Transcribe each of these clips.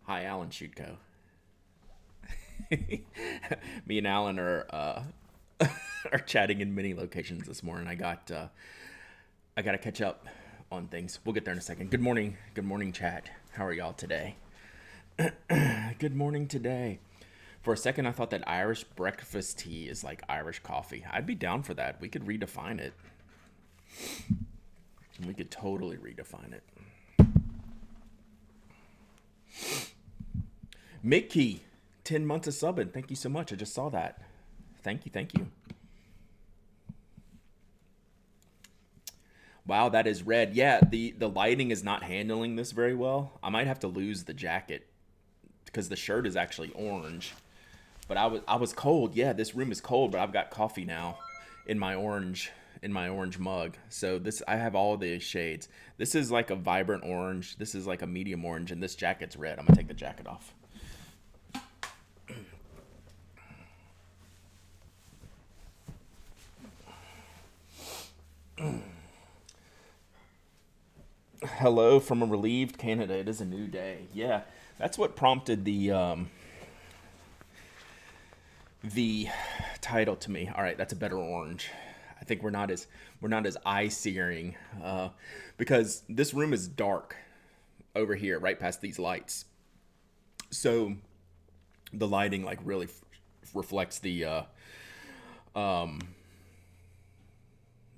Hi, Alan Schutko. Me and Alan are are chatting in many locations this morning. I got to catch up on things. We'll get there in a second. Good morning, chat. How are y'all today? Good morning today. For a second, I thought that Irish breakfast tea is like Irish coffee. I'd be down for that. We could redefine it. We could totally redefine it. Mickey, 10 months of subbing. Thank you so much. I just saw that. Thank you. Thank you. Wow, that is red. Yeah, the lighting is not handling this very well. I might have to lose the jacket because the shirt is actually orange. But I was cold. Yeah, this room is cold, but I've got coffee now in my orange mug. So this I have all the shades. This is like a vibrant orange. This is like a medium orange, and this jacket's red. I'm gonna take the jacket off. Hello from a relieved Canada. It is a new day. Yeah, that's what prompted the title to me. All right, that's a better orange. I think we're not as eye searing because this room is dark over here, right past these lights. So the lighting like really reflects the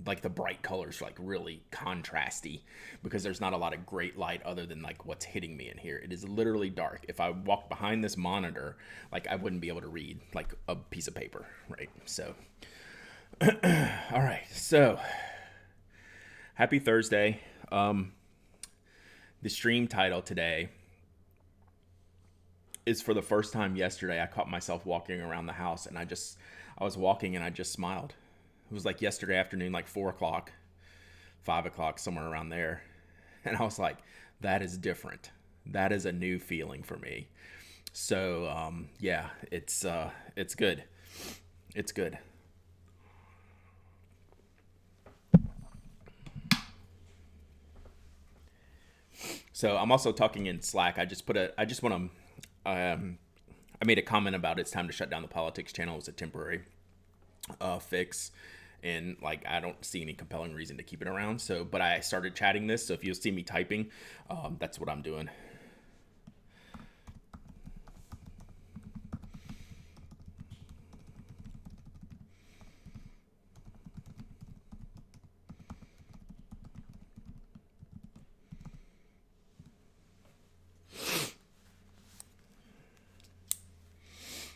like the bright colors, like really contrasty, because there's not a lot of great light other than like what's hitting me in here. It is literally dark. If I walked behind this monitor, like I wouldn't be able to read like a piece of paper, right? So all right, so happy Thursday. The stream title today is for the first time yesterday. I caught myself walking around the house, and I was walking and I just smiled. It was like yesterday afternoon, like 4 o'clock, 5 o'clock, somewhere around there. And I was like, that is different. That is a new feeling for me. So yeah, it's good. It's good. So I'm also talking in Slack. I just want to I made a comment about it's time to shut down the politics channel. It was a temporary fix, and like I don't see any compelling reason to keep it around. So, but I started chatting this. So if you'll see me typing, that's what I'm doing.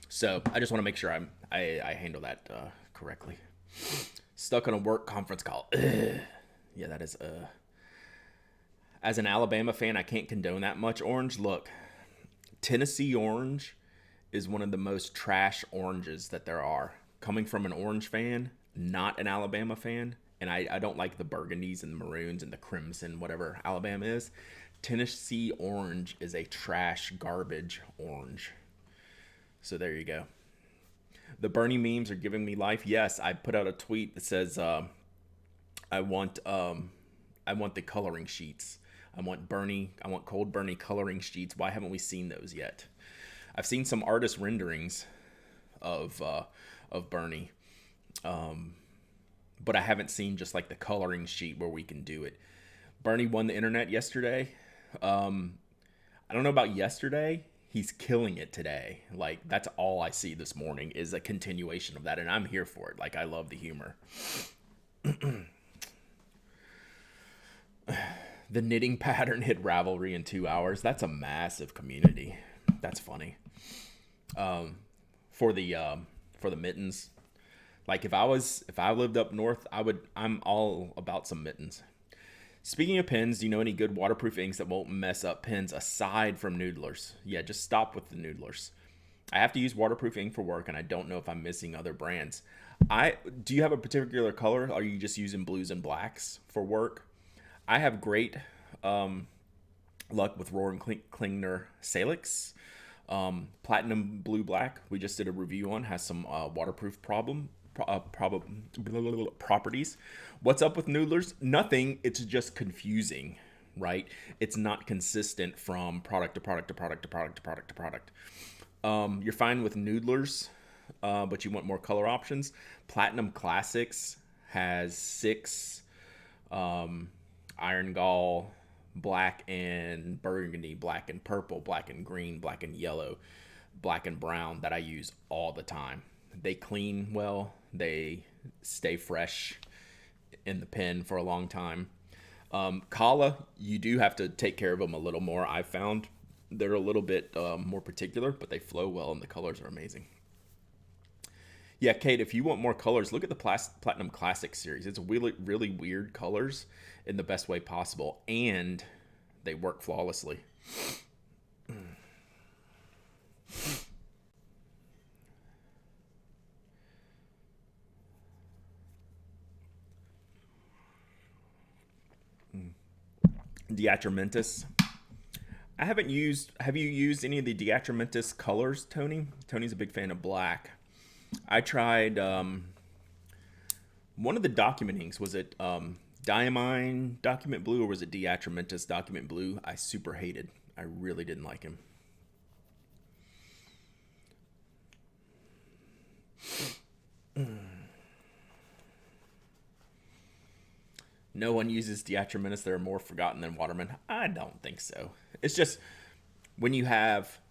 So I just want to make sure I handle that correctly. Stuck on a work conference call. Ugh. Yeah, that is. As an Alabama fan, I can't condone that much orange. Look, Tennessee orange is one of the most trash oranges that there are. Coming from an orange fan, not an Alabama fan, and I don't like the burgundies and the maroons and the crimson, whatever Alabama is. Tennessee orange is a trash garbage orange. So there you go. The Bernie memes are giving me life. Yes, I put out a tweet that says I want I want the coloring sheets. I want cold Bernie coloring sheets. Why haven't we seen those yet? I've seen some artist renderings of Bernie, but I haven't seen just like the coloring sheet where we can do it. Bernie won the internet yesterday. I don't know about yesterday. He's killing it today. Like that's all I see this morning is a continuation of that, and I'm here for it. Like I love the humor. The knitting pattern hit Ravelry in 2 hours. That's a massive community. That's funny. For the mittens, like if I lived up north, I'm all about some mittens. Speaking of pens, do you know any good waterproof inks that won't mess up pens aside from Noodlers? Yeah, just stop with the Noodlers. I have to use waterproof ink for work, and I don't know if I'm missing other brands. I Do you have a particular color? Are you just using blues and blacks for work? I have great luck with Rohr and Klingner Salix. Platinum Blue Black, we just did a review on, has some waterproof properties. What's up with Noodlers? Nothing. It's just confusing. right? It's not consistent from product to product to product to product to product to product. You're fine with noodlers, but you want more color options. Platinum Classics has 6 iron gall, black and burgundy, black and purple, black and green, black and yellow, black and brown that I use all the time. They clean well, they stay fresh in the pen for a long time. Kala, you do have to take care of them a little more. I've found they're a little bit more particular, but they flow well and the colors are amazing. Yeah, Kate, if you want more colors, look at the Platinum Classic series. It's really, really weird colors in the best way possible, and they work flawlessly. Diatramentus. I haven't used. Have you used any of the Diatramentus colors, Tony? Tony's a big fan of black. I tried one of the document inks. Was it Diamine Document Blue or was it Diatramentus Document Blue? I super hated. I really didn't like him. No one uses Diatramentus. They're more forgotten than Waterman. I don't think so. It's just when you have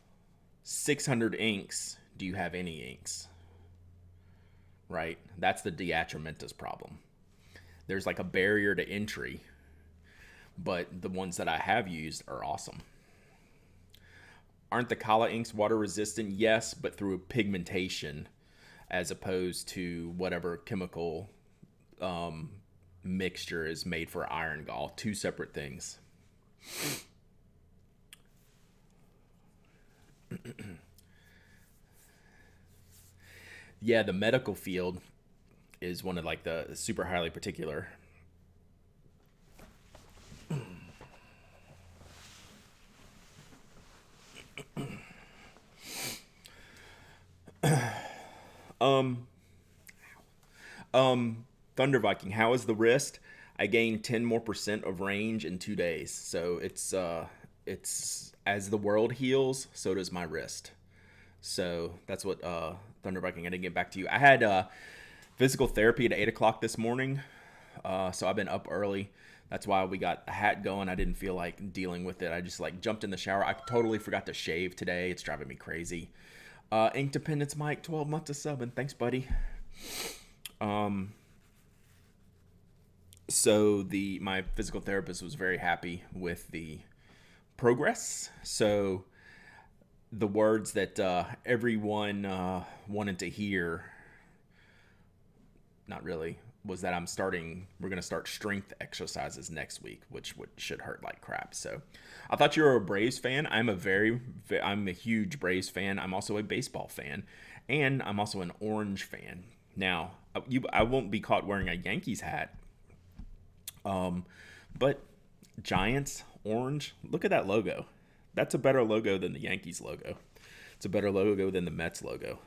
600 inks, do you have any inks? Right? That's the Diatramentus problem. There's like a barrier to entry, but the ones that I have used are awesome. Aren't the Kala inks water resistant? Yes, but through pigmentation as opposed to whatever chemical mixture is made for iron gall. 2 separate things. Yeah, the medical field is one of like the super highly particular. um Thunder Viking, how is the wrist? I gained 10 more % of range in 2 days. So it's as the world heals, so does my wrist. So that's what Thunder Viking. I didn't get back to you. I had physical therapy at 8 o'clock this morning, so I've been up early. That's why we got a hat going. I didn't feel like dealing with it. I just like jumped in the shower. I totally forgot to shave today. It's driving me crazy. Ink Dependence Mike, 12 months of subbing. Thanks, buddy. So my physical therapist was very happy with the progress. So the words that everyone wanted to hear, not really, was that we're going to start strength exercises next week, which should hurt like crap. So I thought you were a Braves fan. I'm a huge Braves fan. I'm also a baseball fan, and I'm also an Orange fan. Now, I won't be caught wearing a Yankees hat. But Giants, orange, look at that logo. That's a better logo than the Yankees logo. It's a better logo than the Mets logo.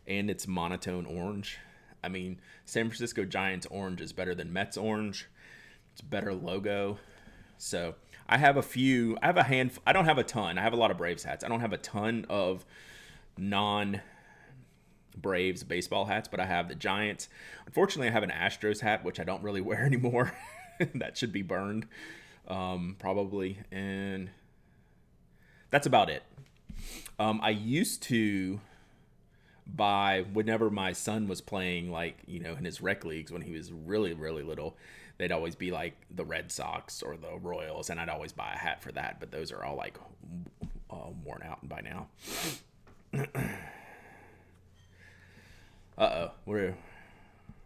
And it's monotone orange. I mean, San Francisco Giants orange is better than Mets orange. It's a better logo. So I have a handful. I don't have a ton. I have a lot of Braves hats. I don't have a ton of Braves baseball hats, but I have the Giants. Unfortunately, I have an Astros hat, which I don't really wear anymore. That should be burned, probably. And that's about it. I used to buy, whenever my son was playing, like, in his rec leagues when he was really, really little, they'd always be like the Red Sox or the Royals, and I'd always buy a hat for that. But those are all like worn out by now.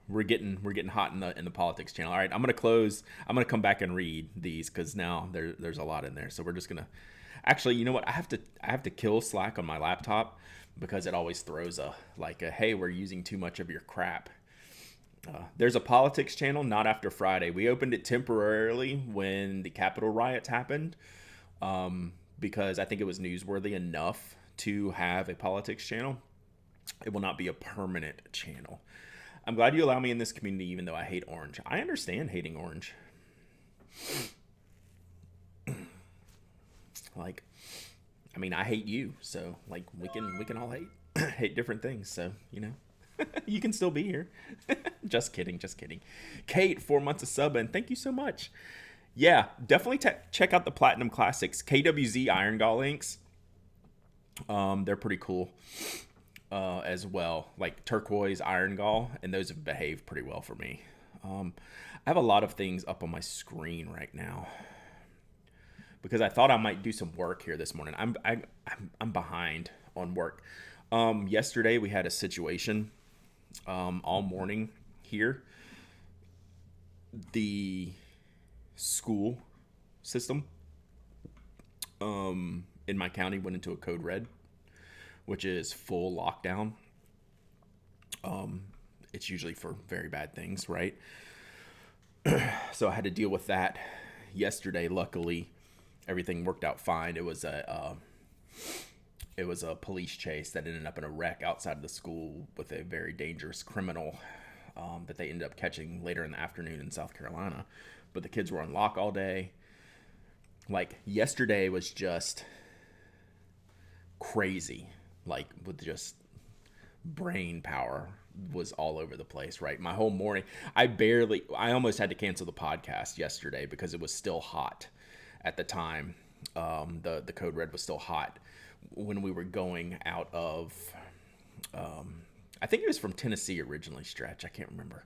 We're getting hot in the politics channel. All right, I'm gonna close. I'm gonna come back and read these because now there's a lot in there. So we're just gonna. Actually, you know what? I have to kill Slack on my laptop because it always throws a hey, we're using too much of your crap. There's a politics channel, not after Friday. We opened it temporarily when the Capitol riots happened, because I think it was newsworthy enough to have a politics channel. It will not be a permanent channel. I'm glad you allow me in this community, even though I hate orange. I understand hating orange. Like, I mean, I hate you, so like we can all hate hate different things. So you can still be here. Just kidding, just kidding. Kate, 4 months of sub, and thank you so much. Yeah, definitely check out the Platinum Classics KWZ Iron Gall inks. They're pretty cool as well, like turquoise Iron Gall, and those have behaved pretty well for me. I have a lot of things up on my screen right now because I thought I might do some work here this morning. I'm behind on work. Yesterday we had a situation all morning here. The school system in my county went into a code red, which is full lockdown. It's usually for very bad things, right? So I had to deal with that yesterday. Luckily, everything worked out fine. It was a police chase that ended up in a wreck outside of the school with a very dangerous criminal that they ended up catching later in the afternoon in South Carolina. But the kids were on lock all day. Like, yesterday was just crazy, like with just brain power was all over the place, right? My whole morning, I almost had to cancel the podcast yesterday because it was still hot at the time. The code red was still hot when we were going out of, I think it was from Tennessee originally, Stretch. I can't remember.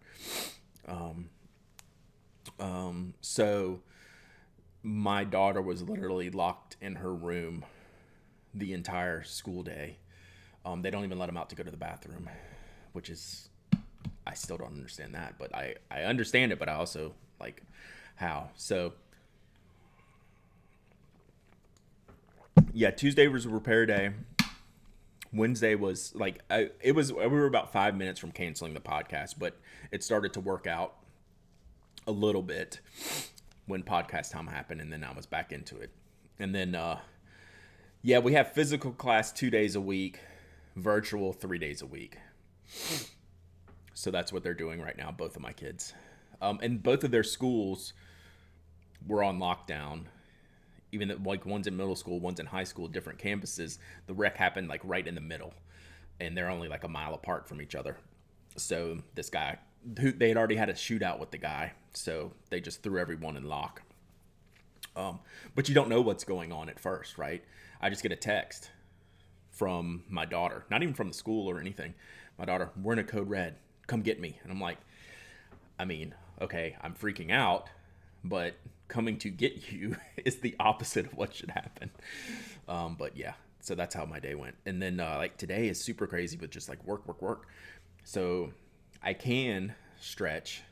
So my daughter was literally locked in her room the entire school day. They don't even let them out to go to the bathroom, which is, I still don't understand that, but I understand it, but I also like how. So yeah, Tuesday was a repair day. Wednesday was like, we were about 5 minutes from canceling the podcast, but it started to work out a little bit when podcast time happened, and then I was back into it. And then, yeah, we have physical class 2 days a week, virtual 3 days a week. So that's what they're doing right now, both of my kids. And both of their schools were on lockdown. Even though, like, one's in middle school, one's in high school, different campuses. The wreck happened like right in the middle, and they're only like a mile apart from each other. So this guy, they had already had a shootout with the guy, so they just threw everyone in lock. But you don't know what's going on at first, right? I just get a text from my daughter, not even from the school or anything. My daughter, we're in a code red, come get me. And I'm like, I mean, okay, I'm freaking out, but coming to get you is the opposite of what should happen. But yeah, so that's how my day went. And then like today is super crazy with just like work. So I can stretch.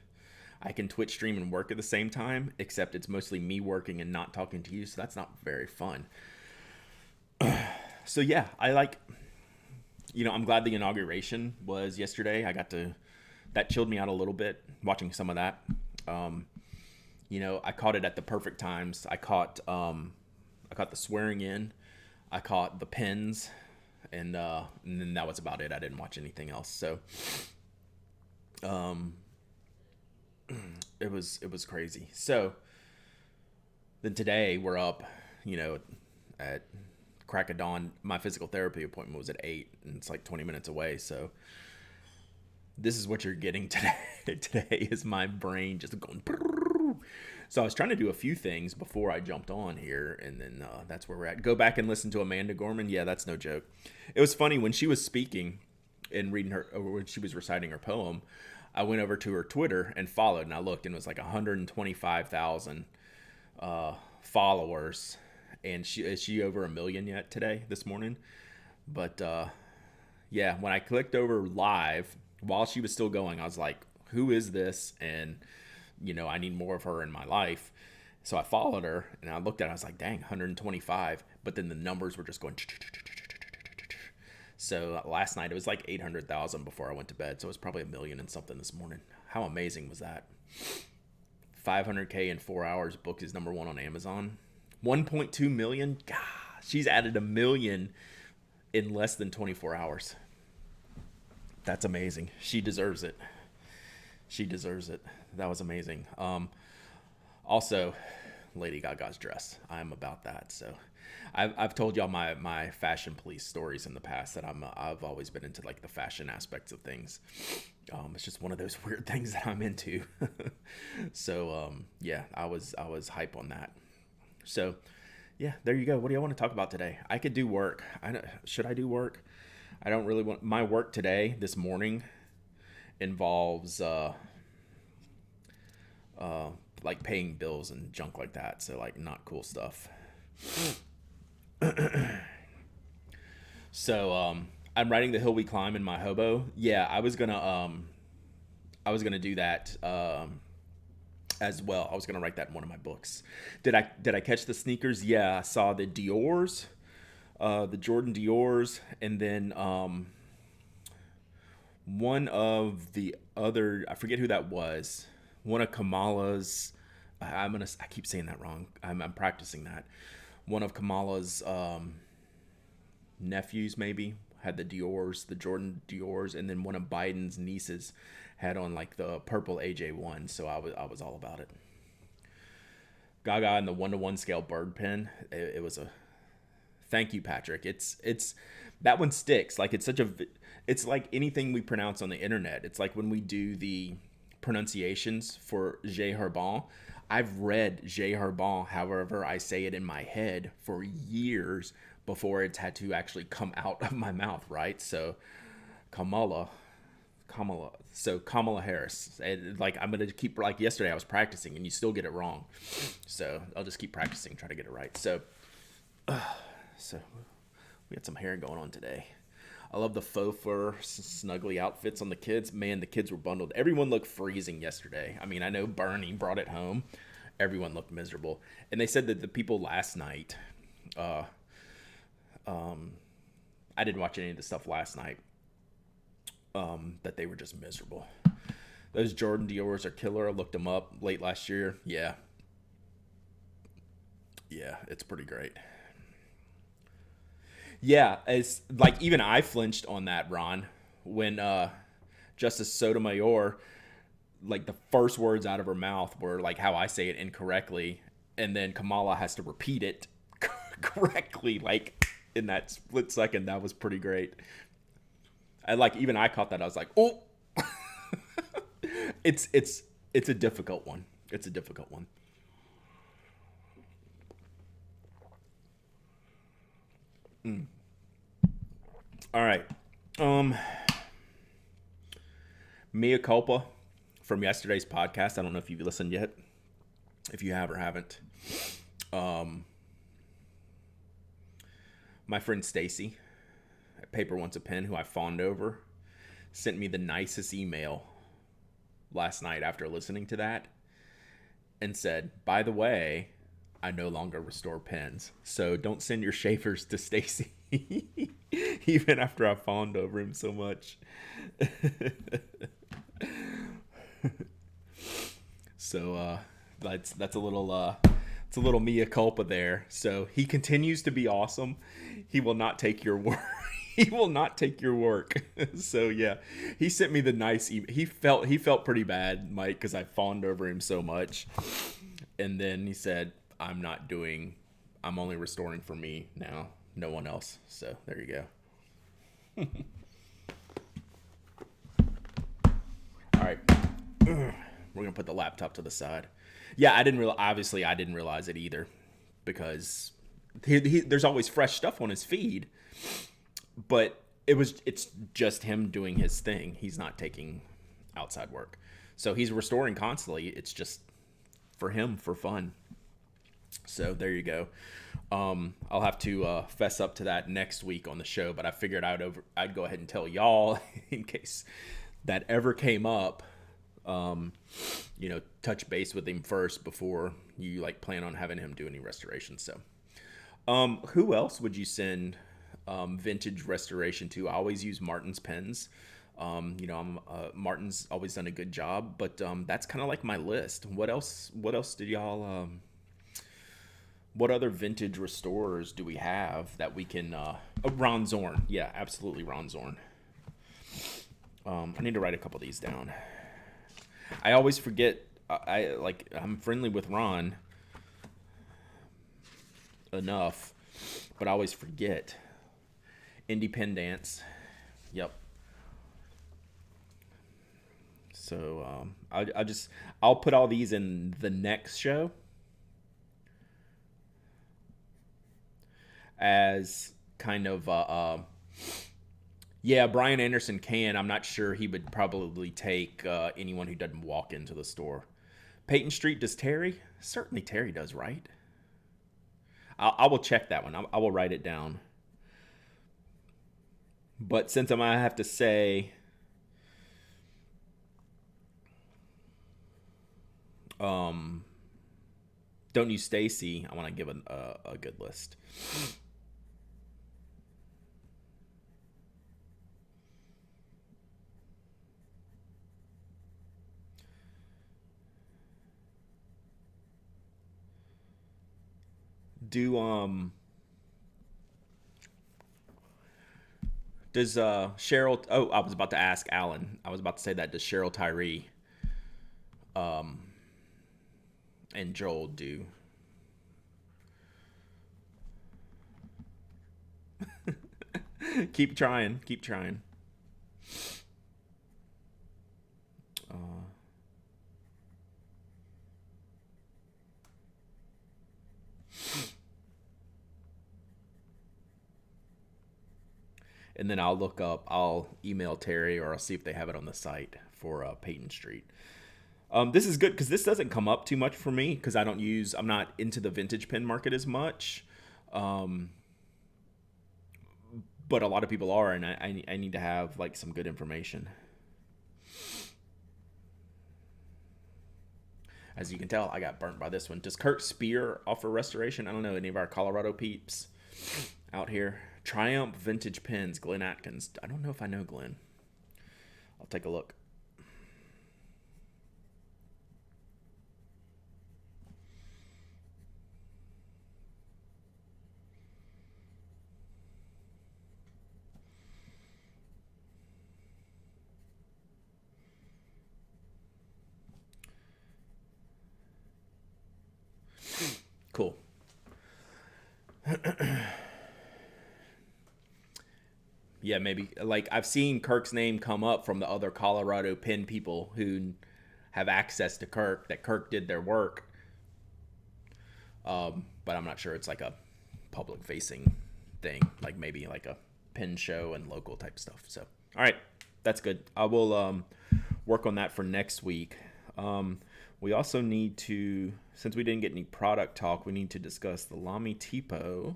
I can Twitch stream and work at the same time, except it's mostly me working and not talking to you. So that's not very fun. So yeah, I'm glad the inauguration was yesterday. That chilled me out a little bit watching some of that. I caught it at the perfect times. I caught the swearing in, I caught the pins, and then that was about it. I didn't watch anything else. So, it was crazy. So then today we're up, at crack of dawn. My physical therapy appointment was at 8, and it's like 20 minutes away. So this is what you're getting today. Today is my brain just going. So I was trying to do a few things before I jumped on here, and then that's where we're at. Go back and listen to Amanda Gorman. Yeah, that's no joke. It was funny when she was speaking and reading when she was reciting her poem. I went over to her Twitter and followed, and I looked, and it was like 125,000 followers. And is she over 1 million yet this morning? But yeah, when I clicked over live while she was still going, I was like, who is this? And I need more of her in my life. So I followed her, and I looked at it, I was like, dang, 125. But then the numbers were just going. So last night it was like 800,000 before I went to bed. So it was probably 1 million and something this morning. How amazing was that? 500K in 4 hours. Book is number 1 on Amazon. 1.2 million. God, she's added 1 million in less than 24 hours. That's amazing. She deserves it. That was amazing. Also, Lady Gaga's dress. I'm about that. So I've told y'all my fashion police stories in the past that I've always been into like the fashion aspects of things. It's just one of those weird things that I'm into. So yeah, I was hype on that. So yeah, there you go. What do you want to talk about today? I could do work. Should I do work? I don't really want my work today. This morning involves like paying bills and junk like that. So like not cool stuff. So I'm riding the hill we climb in my hobo. Yeah, I was gonna do that as well. I was gonna write that in one of my books. Did I catch the sneakers? Yeah, I saw the Dior's, the Jordan Dior's, and then one of the other, I forget who that was. One of Kamala's. I keep saying that wrong. I'm practicing that. One of Kamala's nephews maybe had the Dior's, the Jordan Dior's, and then one of Biden's nieces had on like the purple AJ1. So I was all about it. Gaga and the 1-to-1 scale bird pen. It was a thank you, Patrick. It's that one sticks. Like it's like anything we pronounce on the internet. It's like when we do the pronunciations for J Herbon. I've read J Herbon, however I say it in my head for years before it's had to actually come out of my mouth, right? So Kamala Harris. And like I'm gonna keep, like yesterday I was practicing and you still get it wrong. So I'll just keep practicing, try to get it right. So we got some hair going on today. I love the faux fur snuggly outfits on the kids. Man, the kids were bundled. Everyone looked freezing yesterday. I mean, I know Bernie brought it home. Everyone looked miserable. And they said that the people last night, I didn't watch any of the stuff last night, that they were just miserable. Those Jordan Dior's are killer. I looked them up late last year. Yeah, it's pretty great. Yeah, it's like even I flinched on that, Ron, when Justice Sotomayor, like the first words out of her mouth were like how I say it incorrectly, and then Kamala has to repeat it correctly, like in that split second. That was pretty great. Even I caught that. I was like, oh, it's a difficult one. It's a difficult one. All right. Mea culpa from yesterday's podcast. I don't know if you've listened yet. If you have or haven't. My friend Stacy at Paper Wants a Pen, who I fawned over, sent me the nicest email last night after listening to that and said, by the way, I no longer restore pens. So don't send your shavers to Stacy. Even after I fawned over him so much. So that's a little it's a little mea culpa there. So he continues to be awesome. He will not take your work. He will not take your work. So yeah, he sent me the nice email. He felt pretty bad, Mike, because I fawned over him so much. And then he said, I'm only restoring for me now, no one else. So there you go. All right. We're going to put the laptop to the side. Yeah, I didn't realize it either, because there's always fresh stuff on his feed, but it's just him doing his thing. He's not taking outside work. So he's restoring constantly. It's just for him, for fun. So there you go. I'll have to fess up to that next week on the show, but I figured I'd go ahead and tell y'all in case that ever came up. Touch base with him first before you plan on having him do any restoration. So, who else would you send vintage restoration to? I always use Martin's pens. Martin's always done a good job, but that's kind of like my list. What else did y'all? What other vintage restorers do we have that we can? Ron Zorn, yeah, absolutely, Ron Zorn. I need to write a couple of these down. I always forget. I'm friendly with Ron enough but I always forget. Independence. Yep. So I'll put all these in the next show as kind of yeah, Brian Anderson can. I'm not sure he would probably take anyone who doesn't walk into the store. Peyton Street does Terry? Certainly Terry does, right? I will check that one. I will write it down. But since I might have to say, um, don't use Stacy, I want to give a good list. Do does Cheryl? Oh, I was about to ask Alan. I was about to say that. Does Cheryl Tyree and Joel do? Keep trying. Keep trying. Uh, and then I'll look up. I'll email Terry, or I'll see if they have it on the site for Peyton Street. This is good because this doesn't come up too much for me because I'm not into the vintage pen market as much. Um, but a lot of people are, and I need to have like some good information. As you can tell, I got burnt by this one. Does Kurt Spear offer restoration? I don't know any of our Colorado peeps out here. Triumph Vintage Pens, Glenn Atkins. I don't know if I know Glenn. I'll take a look. Cool. Yeah, maybe. Like, I've seen Kirk's name come up from the other Colorado pen people who have access to Kirk, that Kirk did their work. But I'm not sure it's like a public facing thing, like maybe like a pen show and local type stuff. So, all right, that's good. I will work on that for next week. We also need to, since we didn't get any product talk, we need to discuss the Lamy Tipo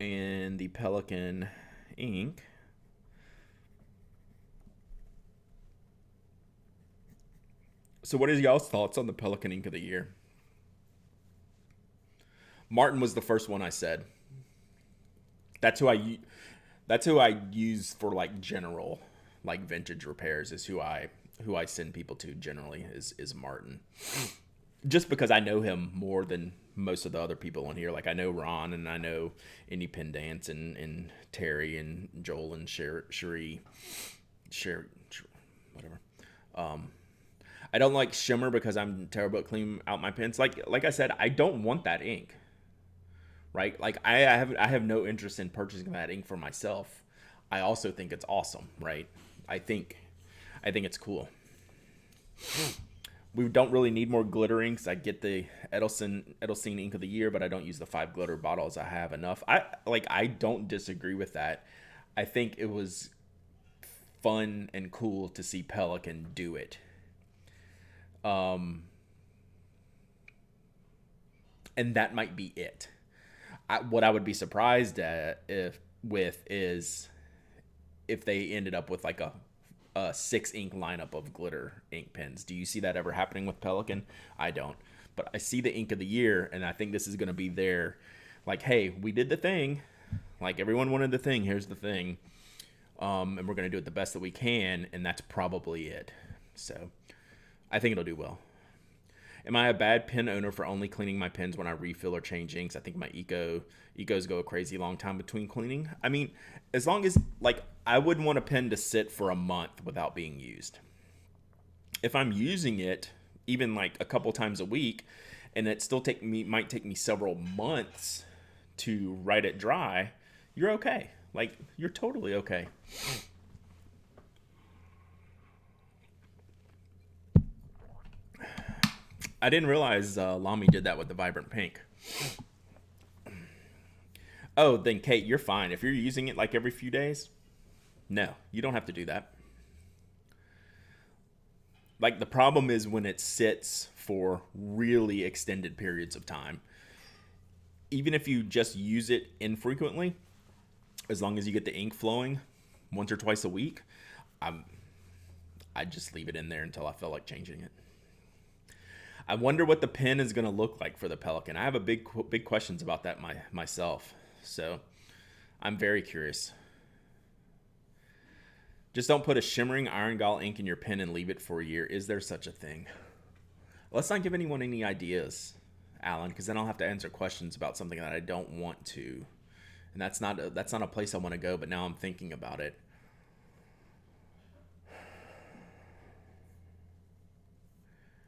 and the Pelican ink. So what is y'all's thoughts on the Pelican ink of the year? Martin was the first one I said. That's who I use for like general like vintage repairs is who I send people to generally is Martin. Just because I know him more than most of the other people on here. Like I know Ron and I know Independence and Terry and Joel and Sherry, whatever. I don't like shimmer because I'm terrible at cleaning out my pens. Like I said, I don't want that ink. Right? Like I have no interest in purchasing that ink for myself. I also think it's awesome, right? I think it's cool. We don't really need more glitter inks. I get the Edelstein ink of the year, but I don't use the 5 glitter bottles. I have enough. I don't disagree with that. I think it was fun and cool to see Pelican do it. And that might be it. What I would be surprised at is if they ended up with like a 6 ink lineup of glitter ink pens. Do you see that ever happening with Pelican? I don't. But I see the ink of the year, and I think this is going to be their, like, hey, we did the thing. Like, everyone wanted the thing. Here's the thing. And we're going to do it the best that we can, and that's probably it. So I think it'll do well. Am I a bad pen owner for only cleaning my pens when I refill or change inks? I think my ecos go a crazy long time between cleaning. I mean, as long as, like, I wouldn't want a pen to sit for a month without being used. If I'm using it, even like a couple times a week, and it still might take me several months to write it dry, you're okay. Like, you're totally okay. I didn't realize Lamy did that with the Vibrant Pink. Oh, then Kate, you're fine. If you're using it like every few days, no, you don't have to do that. Like, the problem is when it sits for really extended periods of time. Even if you just use it infrequently, as long as you get the ink flowing once or twice a week, I just leave it in there until I feel like changing it. I wonder what the pen is going to look like for the Pelican. I have a big questions about that myself. So I'm very curious. Just don't put a shimmering iron gall ink in your pen and leave it for a year. Is there such a thing? Let's not give anyone any ideas, Alan, because then I'll have to answer questions about something that I don't want to. And that's not a place I want to go, but now I'm thinking about it.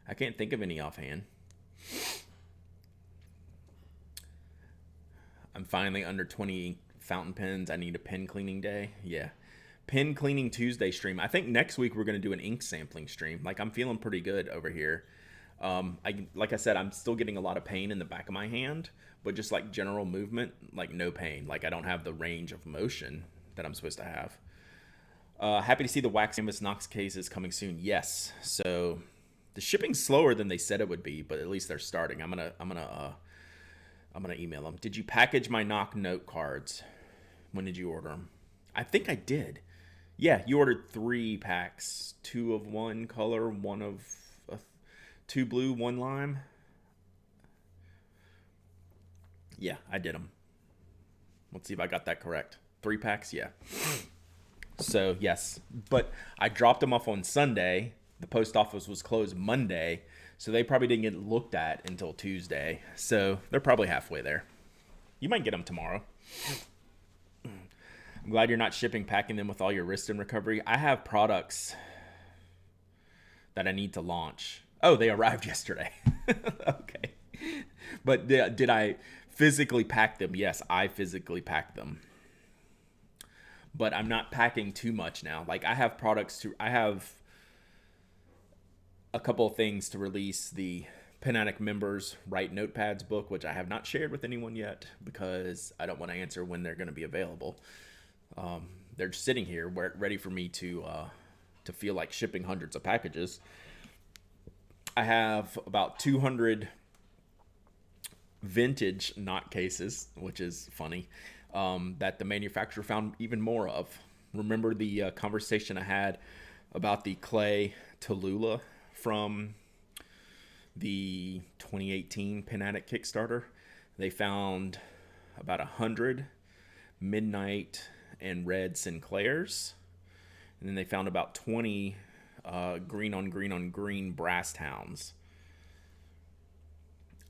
I can't think of any offhand. I'm finally under 20 fountain pens. I need a pen cleaning day. Yeah. Pen cleaning Tuesday stream. I think next week we're going to do an ink sampling stream. Like, I'm feeling pretty good over here. Like I said, I'm still getting a lot of pain in the back of my hand, but just like general movement, like no pain. Like, I don't have the range of motion that I'm supposed to have. Happy to see the wax canvas Knox cases coming soon. Yes. So the shipping's slower than they said it would be, but at least they're starting. I'm gonna email them. Did you package my knock note cards? When did you order them? I think I did. Yeah, you ordered 3 packs, 2 of one color, 1 of 2 blue, 1 lime. Yeah, I did them. Let's see if I got that correct. 3 packs, yeah. So yes, but I dropped them off on Sunday. The post office was closed Monday, so they probably didn't get looked at until Tuesday. So they're probably halfway there. You might get them tomorrow. I'm glad you're not packing them with all your wrist and recovery. I have products that I need to launch. Oh, they arrived yesterday. Okay. But did I physically pack them? Yes, I physically packed them. But I'm not packing too much now. Like, I have a couple of things to release. The Pen Addict members write notepads book, which I have not shared with anyone yet because I don't want to answer when they're going to be available. They're just sitting here ready for me to feel like shipping hundreds of packages. I have about 200 vintage knot cases, which is funny, that the manufacturer found even more of. Remember the conversation I had about the clay Tallulah from the 2018 Pen Addict Kickstarter? They found about 100 Midnight and Red Sinclairs, and then they found about 20 green on green on green Brass Towns.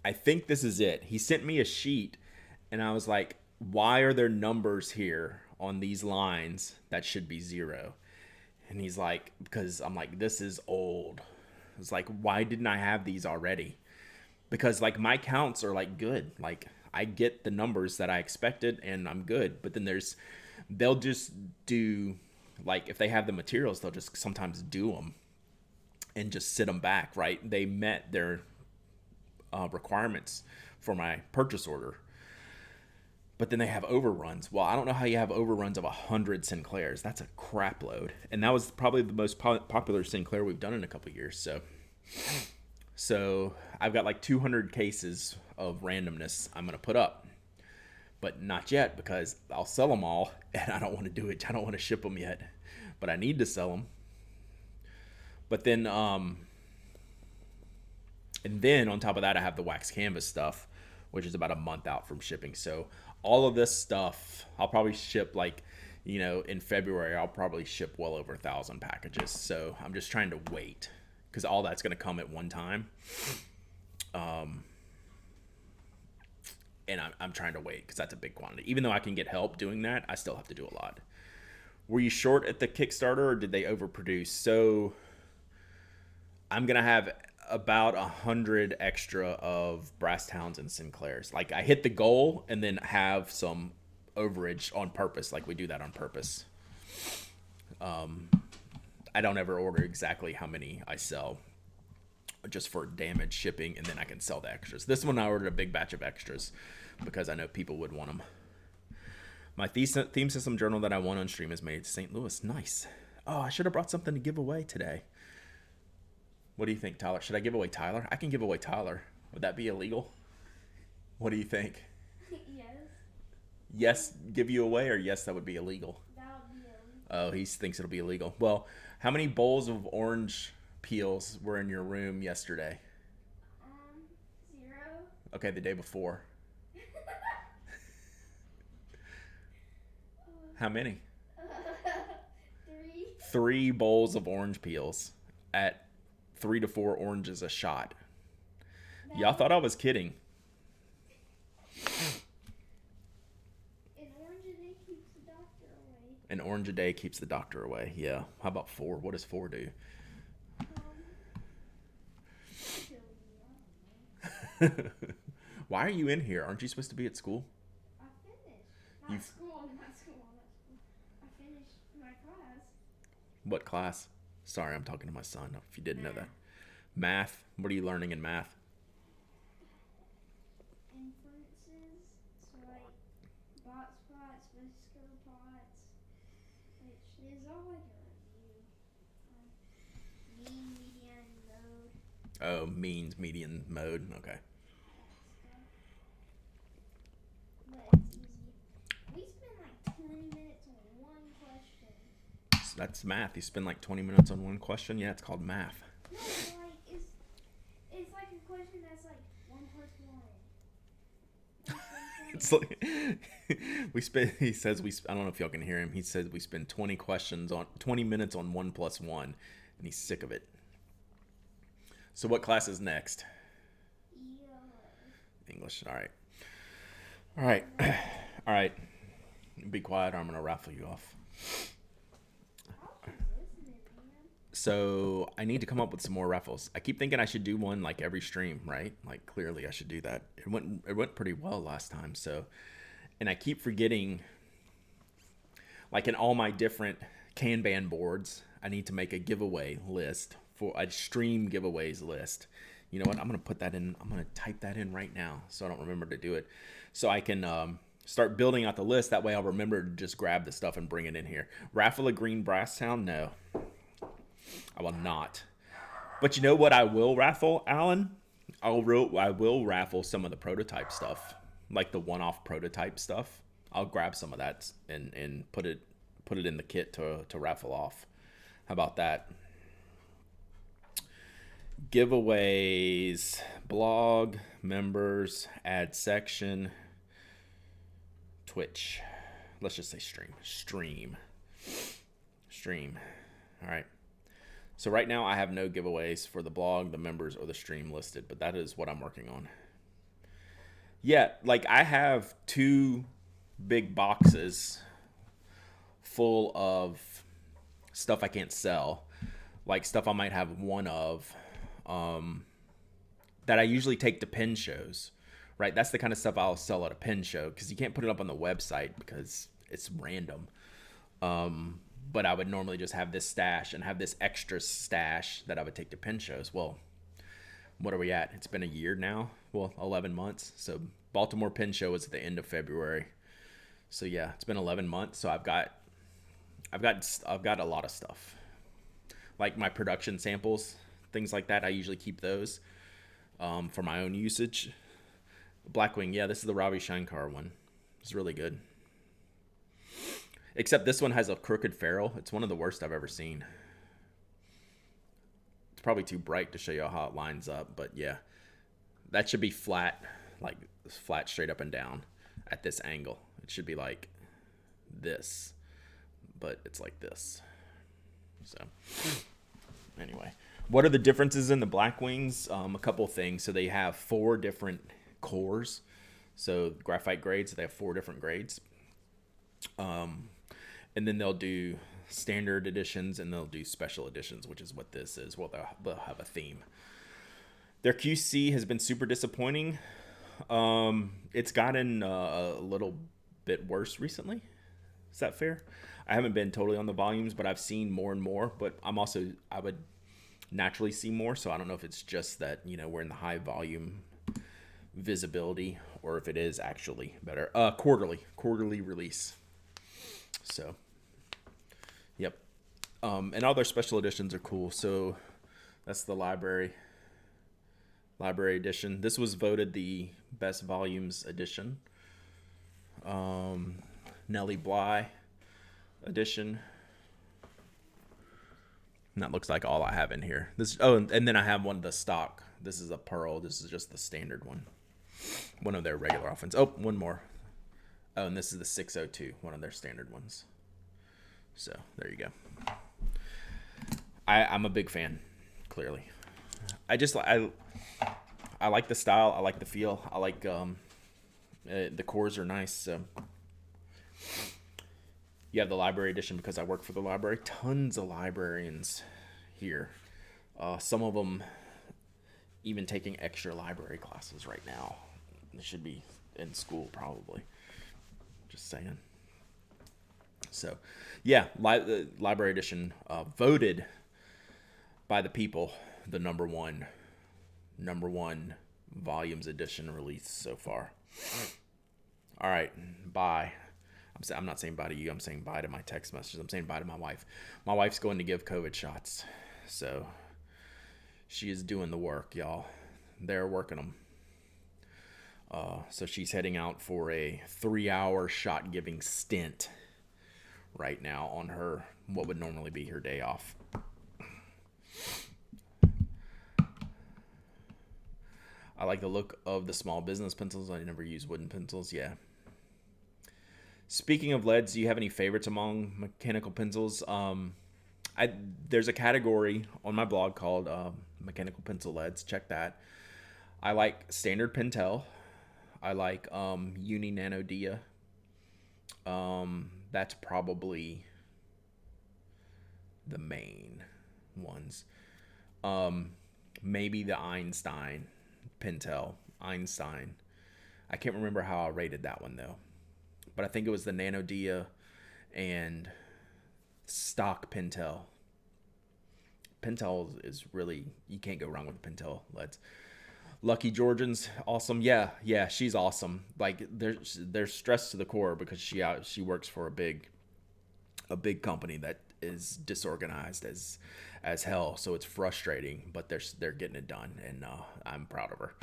I think this is it. He sent me a sheet, and I was like, why are there numbers here on these lines that should be 0? And he's like, because I'm like, this is old. It's like, why didn't I have these already? Because like my counts are like good. Like, I get the numbers that I expected and I'm good. But then they'll just do, like, if they have the materials, they'll just sometimes do them and just sit them back, right? They met their requirements for my purchase order. But then they have overruns. Well, I don't know how you have overruns of 100 Sinclairs. That's a crap load. And that was probably the most popular Sinclair we've done in a couple of years. So I've got like 200 cases of randomness I'm going to put up. But not yet, because I'll sell them all, and I don't want to do it. I don't want to ship them yet. But I need to sell them. But then, and then on top of that, I have the wax canvas stuff, which is about a month out from shipping. So all of this stuff, I'll probably ship in February, I'll probably ship well over 1,000 packages. So I'm just trying to wait because all that's going to come at one time. And I'm trying to wait because that's a big quantity. Even though I can get help doing that, I still have to do a lot. Were you short at the Kickstarter or did they overproduce? So I'm going to have about 100 extra of Brasstowns and Sinclairs. Like I hit the goal and then have some overage on purpose. Like we do that on purpose. I don't ever order exactly how many I sell, just for damage shipping, and then I can sell the extras. This one I ordered a big batch of extras because I know people would want them. My theme system journal that I won on stream is made St. Louis. Nice. Oh, I should have brought something to give away today. What do you think, Tyler? Should I give away Tyler? I can give away Tyler. Would that be illegal? What do you think? Yes. Yes, give you away, or yes, that would be illegal? That would be illegal. Oh, he thinks it'll be illegal. Well, how many bowls of orange peels were in your room yesterday? 0. Okay, the day before. How many? 3. 3 bowls of orange peels at 3 to 4 oranges a shot. Y'all thought I was kidding. An orange a day keeps the doctor away. An orange a day keeps the doctor away. Yeah. How about 4? What does 4 do? Kill you. Why are you in here? Aren't you supposed to be at school? I finished. Not school. I finished my class. What class? Sorry, I'm talking to my son, if you didn't know that. Math? What are you learning in math? Inferences. So like box plots, whisker plots, which is all like a review. Mean, median, mode. Oh, means, median, mode. Okay. But it's easy. We spend like 20 minutes on one question. So that's math. You spend like 20 minutes on one question? Yeah, it's called math. No, like it's like a question that's like 1 plus 1. It's like he says I don't know if y'all can hear him. He says we spend 20 minutes on 1 plus 1, and he's sick of it. So what class is next? English. All right. All right. All right. Be quiet or I'm going to raffle you off. So I need to come up with some more raffles. I keep thinking I should do one like every stream, right? Like clearly I should do that. It went pretty well last time. So, and I keep forgetting, like in all my different Kanban boards, I need to make a giveaway list for a stream giveaways list. You know what? I'm going to put that in. I'm going to type that in right now so I don't remember to do it. So I can start building out the list. That way I'll remember to just grab the stuff and bring it in here. Raffle a green Brasstown? No. I will not. But you know what I will raffle, Alan? I will raffle some of the prototype stuff, like the one-off prototype stuff. I'll grab some of that and put it in the kit to raffle off. How about that? Giveaways, blog, members, add section, Twitch. Let's just say stream. All right. So right now I have no giveaways for the blog, the members, or the stream listed, but that is what I'm working on. Yeah, like I have 2 big boxes full of stuff I can't sell, like stuff I might have one of, that I usually take to pin shows, right? That's the kind of stuff I'll sell at a pin show because you can't put it up on the website because it's random. But I would normally just have this stash and have this extra stash that I would take to pin shows. Well, what are we at? It's been a year now. Well, 11 months. So Baltimore Pin Show was at the end of February. So yeah, it's been 11 months. So I've got a lot of stuff, like my production samples, things like that. I usually keep those for my own usage. Blackwing, yeah, this is the Ravi Shankar one. It's really good. Except this one has a crooked ferrule. It's one of the worst I've ever seen. It's probably too bright to show you how it lines up, but yeah. That should be flat, like flat straight up and down at this angle. It should be like this, but it's like this. So anyway, what are the differences in the Blackwings? A couple things. So they have 4 different cores. So graphite grades, they have 4 different grades. And then they'll do standard editions and they'll do special editions, which is what this is. Well, they'll have a theme. Their QC has been super disappointing. It's gotten a little bit worse recently. Is that fair? I haven't been totally on the volumes, but I've seen more and more. But I would naturally see more. So I don't know if it's just that, we're in the high volume visibility or if it is actually better. Quarterly release. So, yep. And all their special editions are cool. So that's the library edition. This was voted the best volumes edition. Nellie Bly edition. And that looks like all I have in here. And then I have one of the stock. This is a pearl. This is just the standard one. One of their regular offerings. Oh, one more. Oh, and this is the 602, one of their standard ones. So there you go. I'm a big fan, clearly. I like the style. I like the feel. I like the cores are nice. So you have the library edition because I work for the library. Tons of librarians here. Some of them even taking extra library classes right now. They should be in school probably. Just saying. So, yeah, library edition voted by the people the number one volumes edition release so far. All right, bye. I'm not saying bye to you. I'm saying bye to my text messages. I'm saying bye to my wife. My wife's going to give COVID shots, so she is doing the work, y'all. They're working them. So she's heading out for a 3-hour shot giving stint right now on her what would normally be her day off. I like the look of the small business pencils. I never use wooden pencils. Yeah. Speaking of leads, do you have any favorites among mechanical pencils? There's a category on my blog called mechanical pencil leads. Check that. I like standard Pentel. I like Uni Nano Dia. That's probably the main ones. Maybe the Einstein Pentel. Einstein. I can't remember how I rated that one though. But I think it was the Nano Dia and stock Pentel. Pentel is really, you can't go wrong with the Pentel leads. Lucky Georgians, awesome. Yeah, she's awesome. Like they're stressed to the core because she works for a big company that is disorganized as hell. So it's frustrating, but they're getting it done, and I'm proud of her.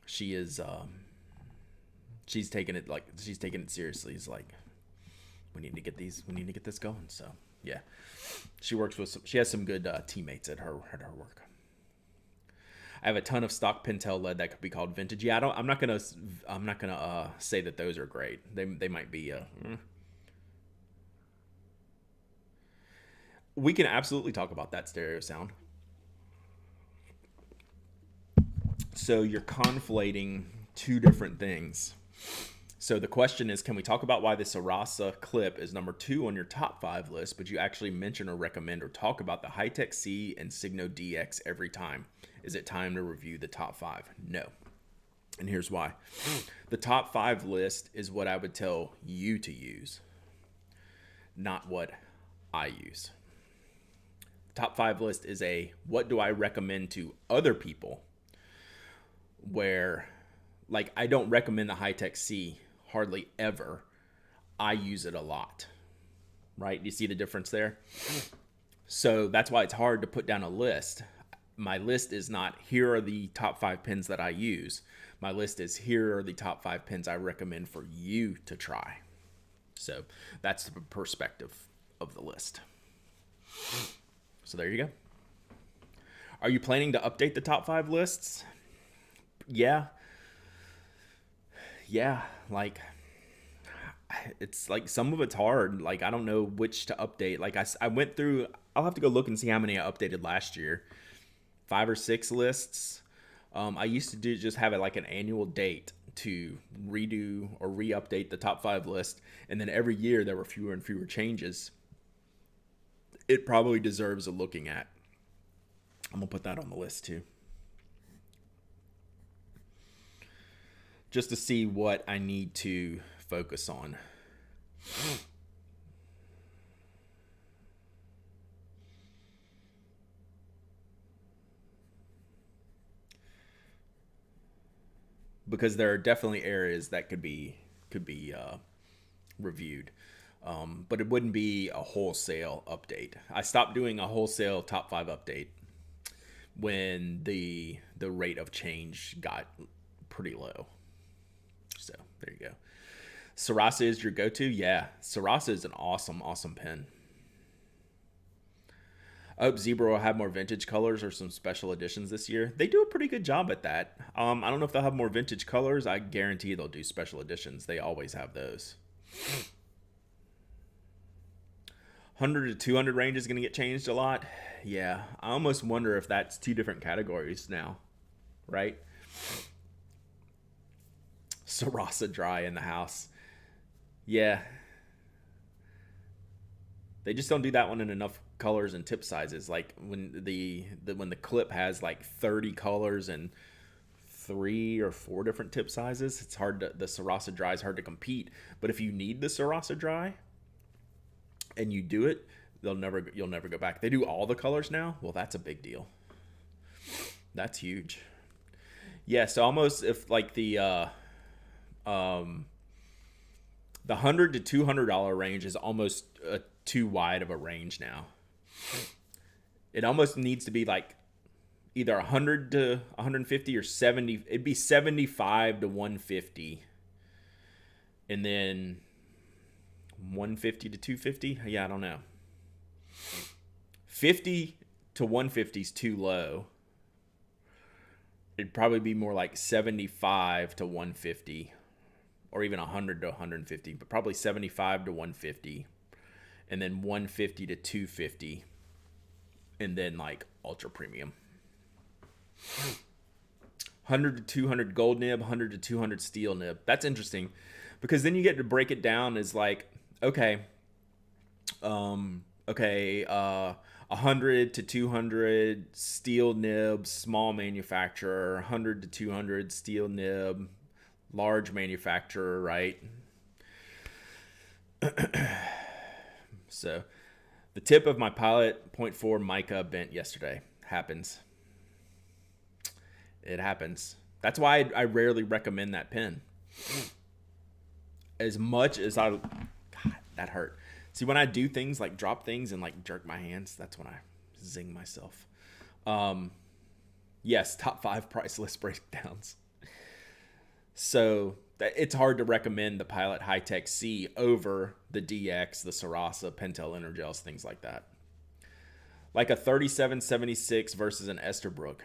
She is she's taking it seriously. It's like we need to get this going. So yeah, she has some good teammates at her work. I have a ton of stock Pentel lead that could be called vintage. Yeah, I'm not gonna say that those are great. They might be. We can absolutely talk about that stereo sound. So you're conflating two different things. So the question is, can we talk about why the Sarasa clip is number 2 on your top 5 list, but you actually mention or recommend or talk about the Hi-Tech C and Signo DX every time? Is it time to review the top 5? No. And here's why. The top 5 list is what I would tell you to use, not what I use. The top 5 list is what do I recommend to other people, where like I don't recommend the Hi-Tech C hardly ever. I use it a lot. Right? You see the difference there? So that's why it's hard to put down a list. My list is not, here are the top 5 pens that I use. My list is, here are the top 5 pens I recommend for you to try. So that's the perspective of the list. So there you go. Are you planning to update the top 5 lists? Yeah, like it's like some of it's hard. Like I don't know which to update. Like I went through, I'll have to go look and see how many I updated last year. 5 or 6 lists. I used to just have it like an annual date to redo or re-update the top 5 list, and then every year there were fewer and fewer changes. It probably deserves a looking at. I'm gonna put that on the list too. just to see what I need to focus on. Because there are definitely areas that could be reviewed, but it wouldn't be a wholesale update. I stopped doing a wholesale top 5 update when the rate of change got pretty low. So there you go. Sarasa is your go-to? Yeah, Sarasa is an awesome pen. I hope Zebra will have more vintage colors or some special editions this year. They do a pretty good job at that. I don't know if they'll have more vintage colors. I guarantee they'll do special editions. They always have those. 100 to 200 range is going to get changed a lot. Yeah, I almost wonder if that's 2 different categories now, right? Sarasa dry in the house. Yeah. They just don't do that one in enough colors and tip sizes. Like when when the clip has like 30 colors and 3 or 4 different tip sizes, it's hard to, the Sarasa dry is hard to compete. But if you need the Sarasa dry and you do it, you'll never go back. They do all the colors now. Well, that's a big deal. That's huge. Yeah, so almost if like the $100 to $200 range is almost too wide of a range now. It almost needs to be like either 100 to 150 or 70. It'd be 75 to 150, and then 150 to 250. Yeah, I don't know. 50 to 150 is too low. It'd probably be more like 75 to 150, or even 100 to 150, but probably 75 to 150, and then 150 to 250, and then like ultra premium. 100 to 200 gold nib, 100 to 200 steel nib. That's interesting, because then you get to break it down as like, okay, 100 to 200 steel nib, small manufacturer, 100 to 200 steel nib, large manufacturer, right? So the tip of my Pilot 0.4 mica bent yesterday. Happens. It happens. That's why I rarely recommend that pen. As much as God, that hurt. See, when I do things like drop things and like jerk my hands, that's when I zing myself. Yes, top 5 price list breakdowns. So it's hard to recommend the Pilot High-Tech C over the DX, the Sarasa, Pentel Energels, things like that. Like a 3776 versus an Esterbrook.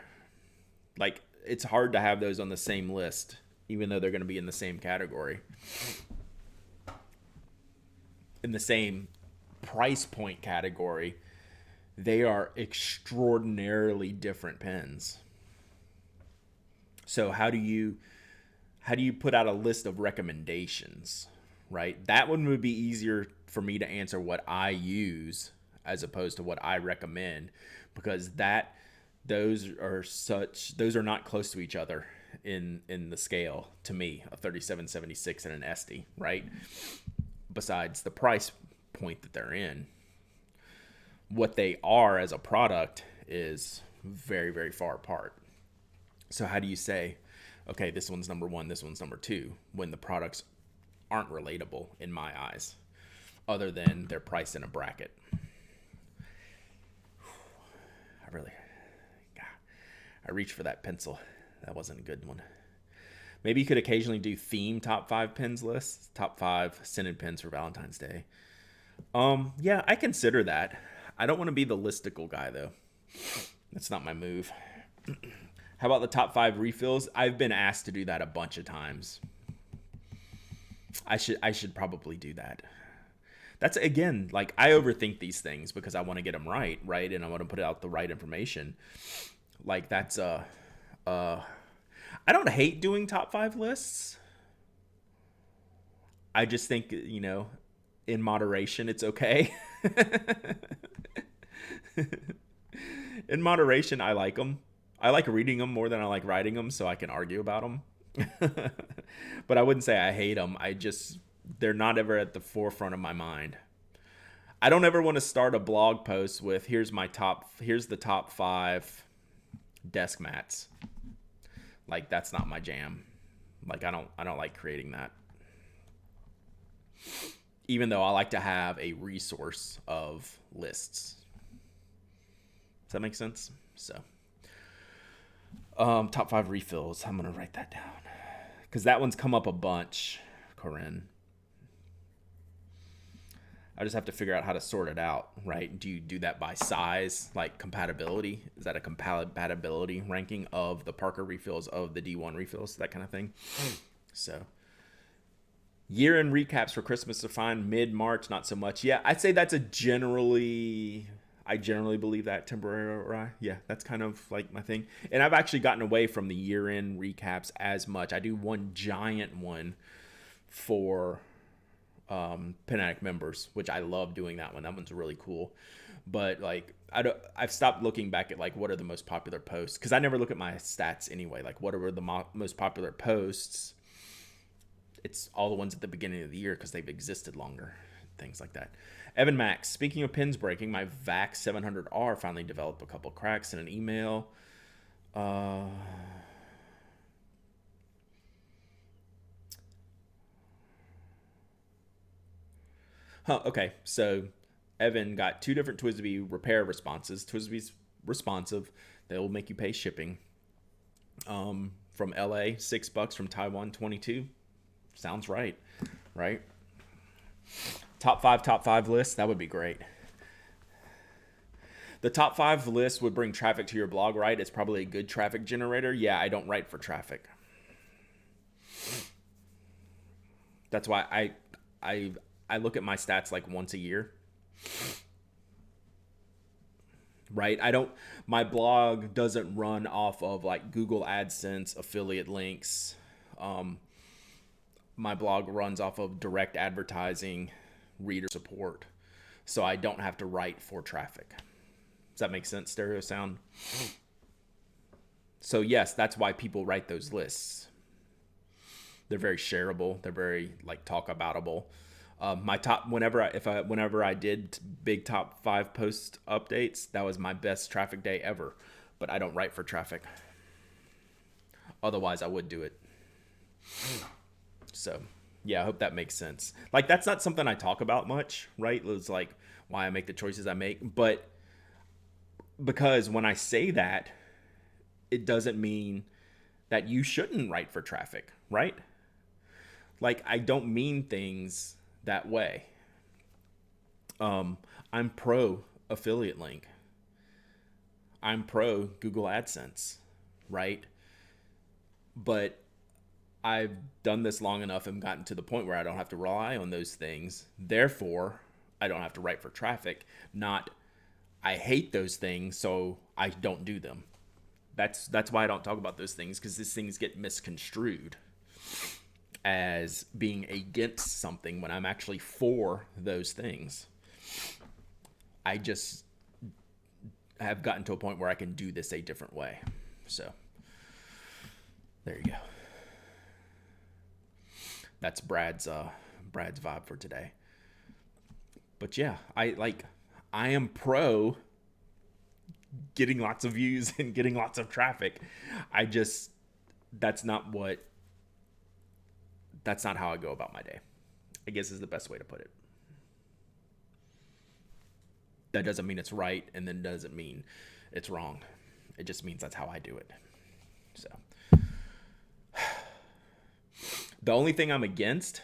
Like, it's hard to have those on the same list, even though they're going to be in the same category. In the same price point category, they are extraordinarily different pens. So how do you put out a list of recommendations, right? That one would be easier for me to answer what I use as opposed to what I recommend, because those are not close to each other in the scale to me, a 3776 and an Esty, right? Besides the price point that they're in, what they are as a product is very, very far apart. So how do you say, okay, this one's number 1, this one's number 2, when the products aren't relatable in my eyes, other than they're priced in a bracket? I reached for that pencil. That wasn't a good one. Maybe you could occasionally do theme top 5 pens lists, top 5 scented pens for Valentine's Day. Yeah, I consider that. I don't want to be the listicle guy though. That's not my move. How about the top 5 refills? I've been asked to do that a bunch of times. I should probably do that. That's, again, like, I overthink these things because I want to get them right? And I want to put out the right information. Like, that's I don't hate doing top 5 lists. I just think, in moderation, it's okay. In moderation, I like them. I like reading them more than I like writing them, so I can argue about them. But I wouldn't say I hate them. They're not ever at the forefront of my mind. I don't ever want to start a blog post with here's the top 5 desk mats. Like, that's not my jam. Like, I don't like creating that. Even though I like to have a resource of lists. Does that make sense? So, top 5 refills. I'm gonna write that down because that one's come up a bunch, Corinne. I just have to figure out how to sort it out, right? Do you do that by size, like compatibility? Is that a compatibility ranking of the Parker refills, of the D1 refills, that kind of thing? So, year-end recaps for Christmas are fine. Mid-March, not so much. Yeah, I'd say that's I generally believe that temporary. Yeah, that's kind of like my thing. And I've actually gotten away from the year-end recaps as much. I do one giant one for Panatic members, which I love doing that one. That one's really cool. But like, I've stopped looking back at like what are the most popular posts, because I never look at my stats anyway. Like, what are the most popular posts? It's all the ones at the beginning of the year because they've existed longer, things like that. Evan Max, speaking of pins breaking, my VAX 700R finally developed a couple cracks in an email. Okay, so Evan got 2 different TWSBI repair responses. TWSBI's responsive. They will make you pay shipping. From LA, $6. From Taiwan, 22. Sounds right, right? Top five list. That would be great. The top 5 list would bring traffic to your blog, right? It's probably a good traffic generator. Yeah, I don't write for traffic. That's why I look at my stats like once a year. Right? My blog doesn't run off of like Google AdSense affiliate links. My blog runs off of direct advertising, reader support. So I don't have to write for traffic. Does that make sense, stereo sound? So yes, that's why people write those lists. They're very shareable. They're very like talk aboutable. My top, whenever I did big top 5 post updates, that was my best traffic day ever. But I don't write for traffic. Otherwise, I would do it. So, yeah, I hope that makes sense. Like, that's not something I talk about much, right? It's like why I make the choices I make. But because when I say that, it doesn't mean that you shouldn't write for traffic, right? Like, I don't mean things that way. I'm pro affiliate link. I'm pro Google AdSense, right? But I've done this long enough and gotten to the point where I don't have to rely on those things. Therefore, I don't have to write for traffic. Not, I hate those things, so I don't do them. That's why I don't talk about those things, because these things get misconstrued as being against something when I'm actually for those things. I just have gotten to a point where I can do this a different way. So, there you go. That's Brad's vibe for today. But yeah, I am pro getting lots of views and getting lots of traffic. That's not how I go about my day, I guess is the best way to put it. That doesn't mean it's right, and then doesn't mean it's wrong. It just means that's how I do it. So, the only thing I'm against,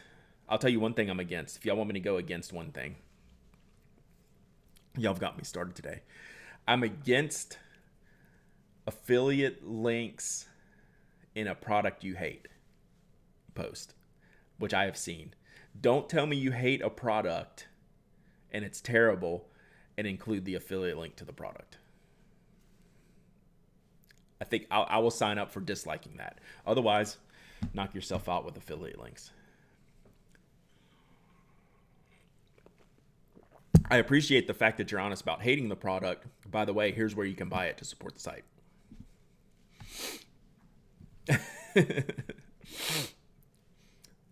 I'll tell you one thing I'm against. If y'all want me to go against one thing, y'all have got me started today. I'm against affiliate links in a product you hate post, which I have seen. Don't tell me you hate a product and it's terrible and include the affiliate link to the product. I think I will sign up for disliking that. Otherwise, knock yourself out with affiliate links. I appreciate the fact that you're honest about hating the product. By the way, here's where you can buy it to support the site.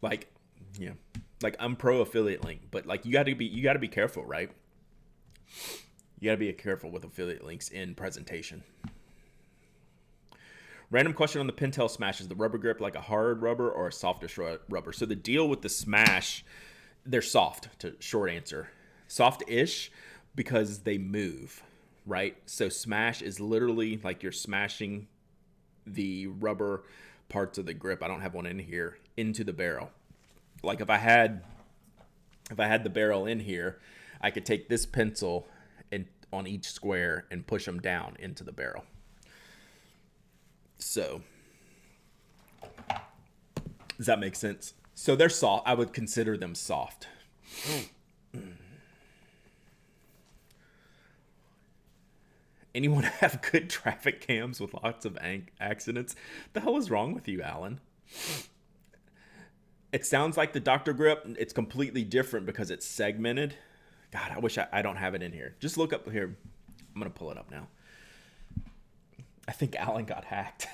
Like, yeah, like I'm pro affiliate link, but like you got to be careful, right? You got to be careful with affiliate links in presentation. Random question on the Pintail Smash: is the rubber grip like a hard rubber or a softish rubber? So the deal with the Smash, they're soft. To short answer, soft-ish because they move, right? So Smash is literally like you're smashing the rubber parts of the grip. I don't have one in here into the barrel. Like if I had the barrel in here, I could take this pencil and on each square and push them down into the barrel. So, does that make sense? So they're soft. I would consider them soft. Anyone have good traffic cams with lots of accidents? The hell is wrong with you, Alan? It sounds like the Dr. Grip. It's completely different because it's segmented. God, I wish I don't have it in here. Just look up here. I'm going to pull it up now. I think Alan got hacked.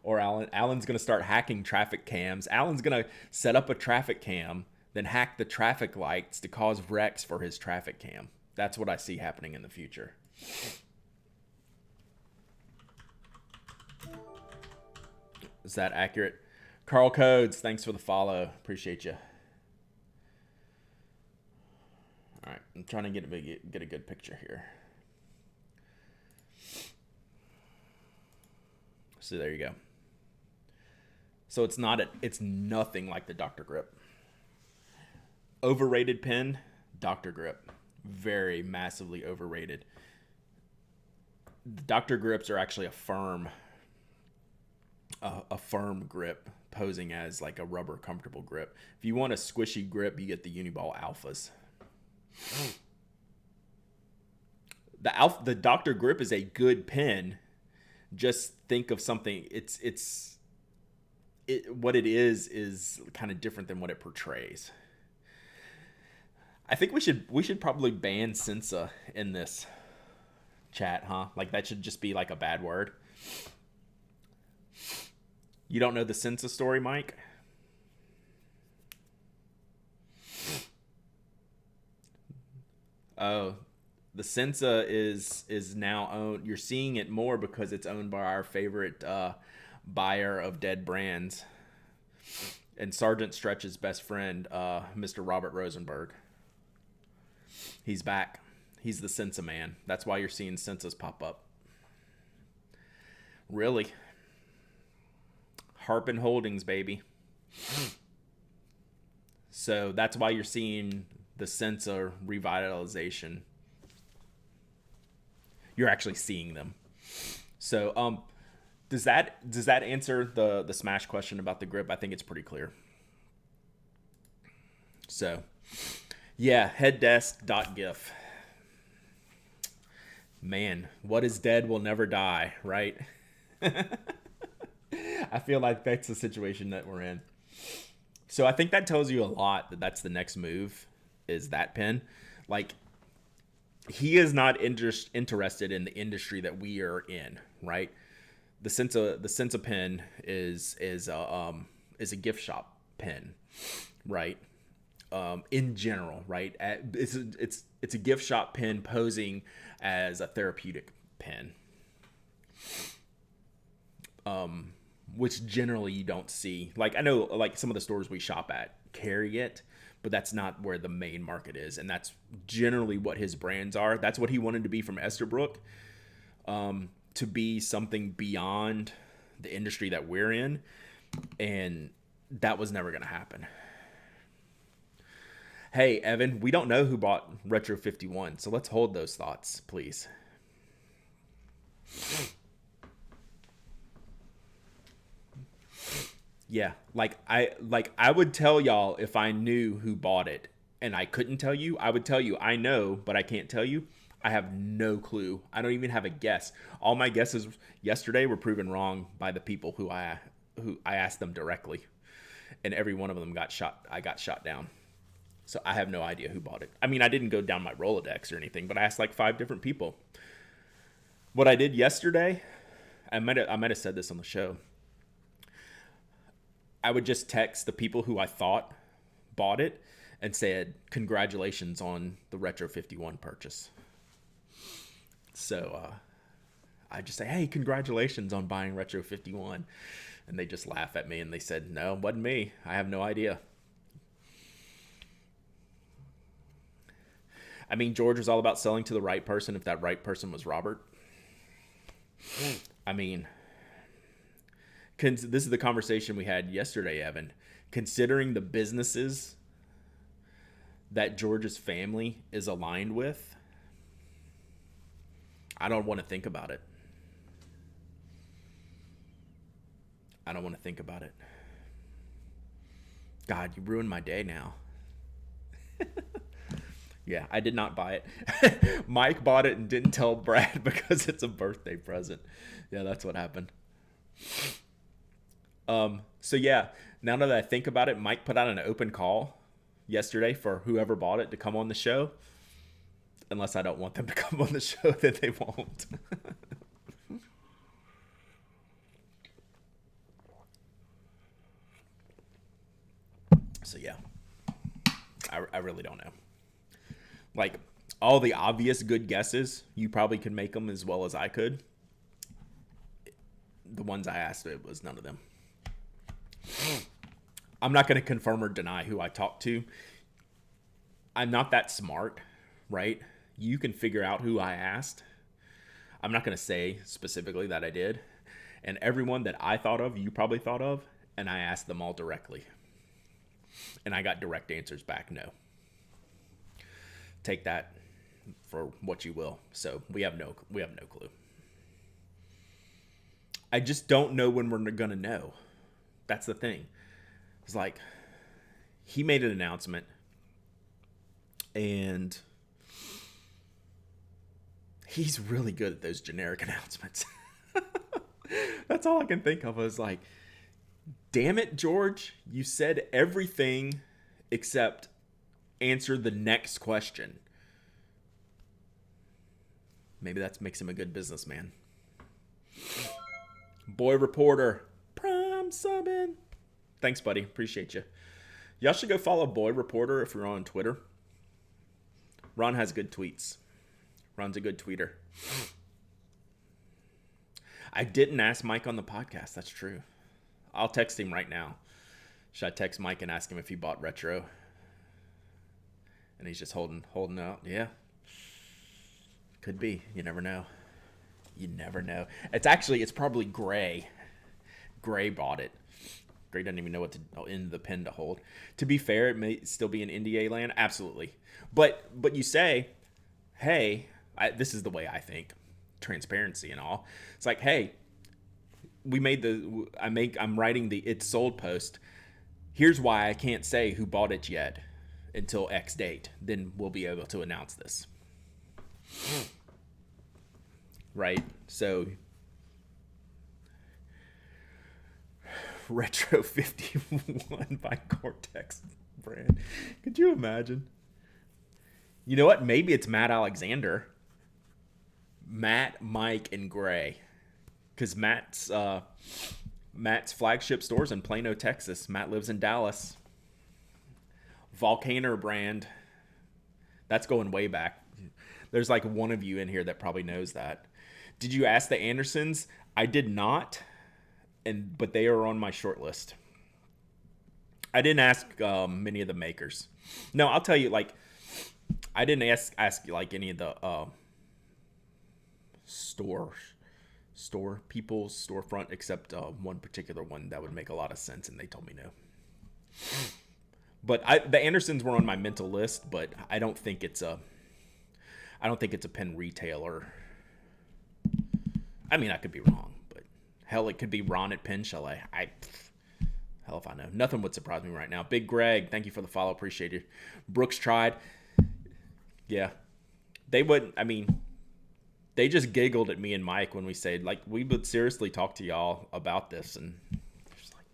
Or Alan's going to start hacking traffic cams. Alan's going to set up a traffic cam, then hack the traffic lights to cause wrecks for his traffic cam. That's what I see happening in the future. Is that accurate? Carl Codes, thanks for the follow. Appreciate you. All right, I'm trying to get a good picture here. So there you go. So it's nothing like the Dr. Grip. Overrated pen, Dr. Grip. Very massively overrated. The Dr. Grips are actually a firm grip, posing as like a rubber comfortable grip. If you want a squishy grip, you get the Uniball Alphas. The Dr. Grip is a good pen. Just think of something. What it is kind of different than what it portrays. I think we should probably ban Sensa in this chat, huh? Like that should just be like a bad word. You don't know the Sensa story, Mike? Oh, the Sensa is now owned. You're seeing it more because it's owned by our favorite buyer of dead brands, and Sergeant Stretch's best friend, Mr. Robert Rosenberg. He's back. He's the Sensa man. That's why you're seeing Sensas pop up. Really? Harpin Holdings, baby. So that's why you're seeing the Sensa revitalization. You're actually seeing them. So does that answer the Smash question about the grip? I think it's pretty clear. So yeah, headdesk.gif. Man, what is dead will never die, right? I feel like that's the situation that we're in. So I think that tells you a lot that that's the next move, is that pen. Like, he is not interested in the industry that we are in, right? The Sensa pen is a gift shop pen, right? In general, right? It's a gift shop pen posing as a therapeutic pen, which generally you don't see. Like, I know like some of the stores we shop at carry it, but that's not where the main market is, and that's generally what his brands are. That's what he wanted to be from Esterbrook, to be something beyond the industry that we're in, and that was never going to happen. Hey, Evan, we don't know who bought Retro 51, so let's hold those thoughts, please. Yeah, I would tell y'all if I knew who bought it, and I couldn't tell you. I would tell you I know, but I can't tell you. I have no clue. I don't even have a guess. All my guesses yesterday were proven wrong by the people who I asked them directly, and every one of them got shot. I got shot down. So I have no idea who bought it. I mean, I didn't go down my Rolodex or anything, but I asked like 5 different people. What I did yesterday, I might have said this on the show. I would just text the people who I thought bought it and said, congratulations on the Retro 51 purchase. So I just say, hey, congratulations on buying Retro 51. And they just laugh at me and they said, no, it wasn't me. I have no idea. I mean, George was all about selling to the right person if that right person was Robert. I mean, this is the conversation we had yesterday, Evan. Considering the businesses that George's family is aligned with, I don't want to think about it. I don't want to think about it. God, you ruined my day now. Yeah, I did not buy it. Mike bought it and didn't tell Brad because it's a birthday present. Yeah, that's what happened. So yeah, now that I think about it, Mike put out an open call yesterday for whoever bought it to come on the show. Unless I don't want them to come on the show, then they won't. So yeah, I really don't know. Like, all the obvious good guesses, you probably could make them as well as I could. The ones I asked, it was none of them. I'm not going to confirm or deny who I talked to. I'm not that smart, right? You can figure out who I asked. I'm not going to say specifically that I did. And everyone that I thought of, you probably thought of, and I asked them all directly. And I got direct answers back, no. Take that for what you will. So we have no clue. I just don't know when we're going to know. That's the thing. It's like, he made an announcement, and he's really good at those generic announcements. That's all I can think of. I was like, damn it, George, you said everything except answer the next question. Maybe that makes him a good businessman. Boy Reporter, prime subbing. Thanks, buddy. Appreciate you. Y'all should go follow Boy Reporter if you're on Twitter. Ron has good tweets. Ron's a good tweeter. I didn't ask Mike on the podcast. That's true. I'll text him right now. Should I text Mike and ask him if he bought Retro? And he's just holding out. Yeah. Could be. You never know. You never know. It's probably Gray. Gray bought it. Gray doesn't even know what to in the pen to hold. To be fair, it may still be in NDA land. Absolutely. But you say, hey, this is the way I think. Transparency and all. It's like, hey, I'm writing the It's Sold post. Here's why I can't say who bought it yet until X date. Then we'll be able to announce this. Right? So Retro 51 by Cortex brand. Could you imagine? You know what? Maybe it's Matt Alexander. Matt, Mike, and Gray. Because Matt's flagship store's in Plano, Texas. Matt lives in Dallas. Volcano brand. That's going way back. There's like one of you in here that probably knows that. Did you ask the Andersons? I did not, but they are on my short list. I didn't ask many of the makers. No, I'll tell you, like, I didn't ask like any of the store people's storefront, except one particular one that would make a lot of sense, and they told me no. But the Andersons were on my mental list, but I don't think it's a pen retailer. I mean, I could be wrong, but hell, it could be Ron at Pen Chalet. Hell if I know. Nothing would surprise me right now. Big Greg, thank you for the follow. Appreciate you. Brooks tried. Yeah. They wouldn't, I mean, they just giggled at me and Mike when we said, like, we would seriously talk to y'all about this, and just like,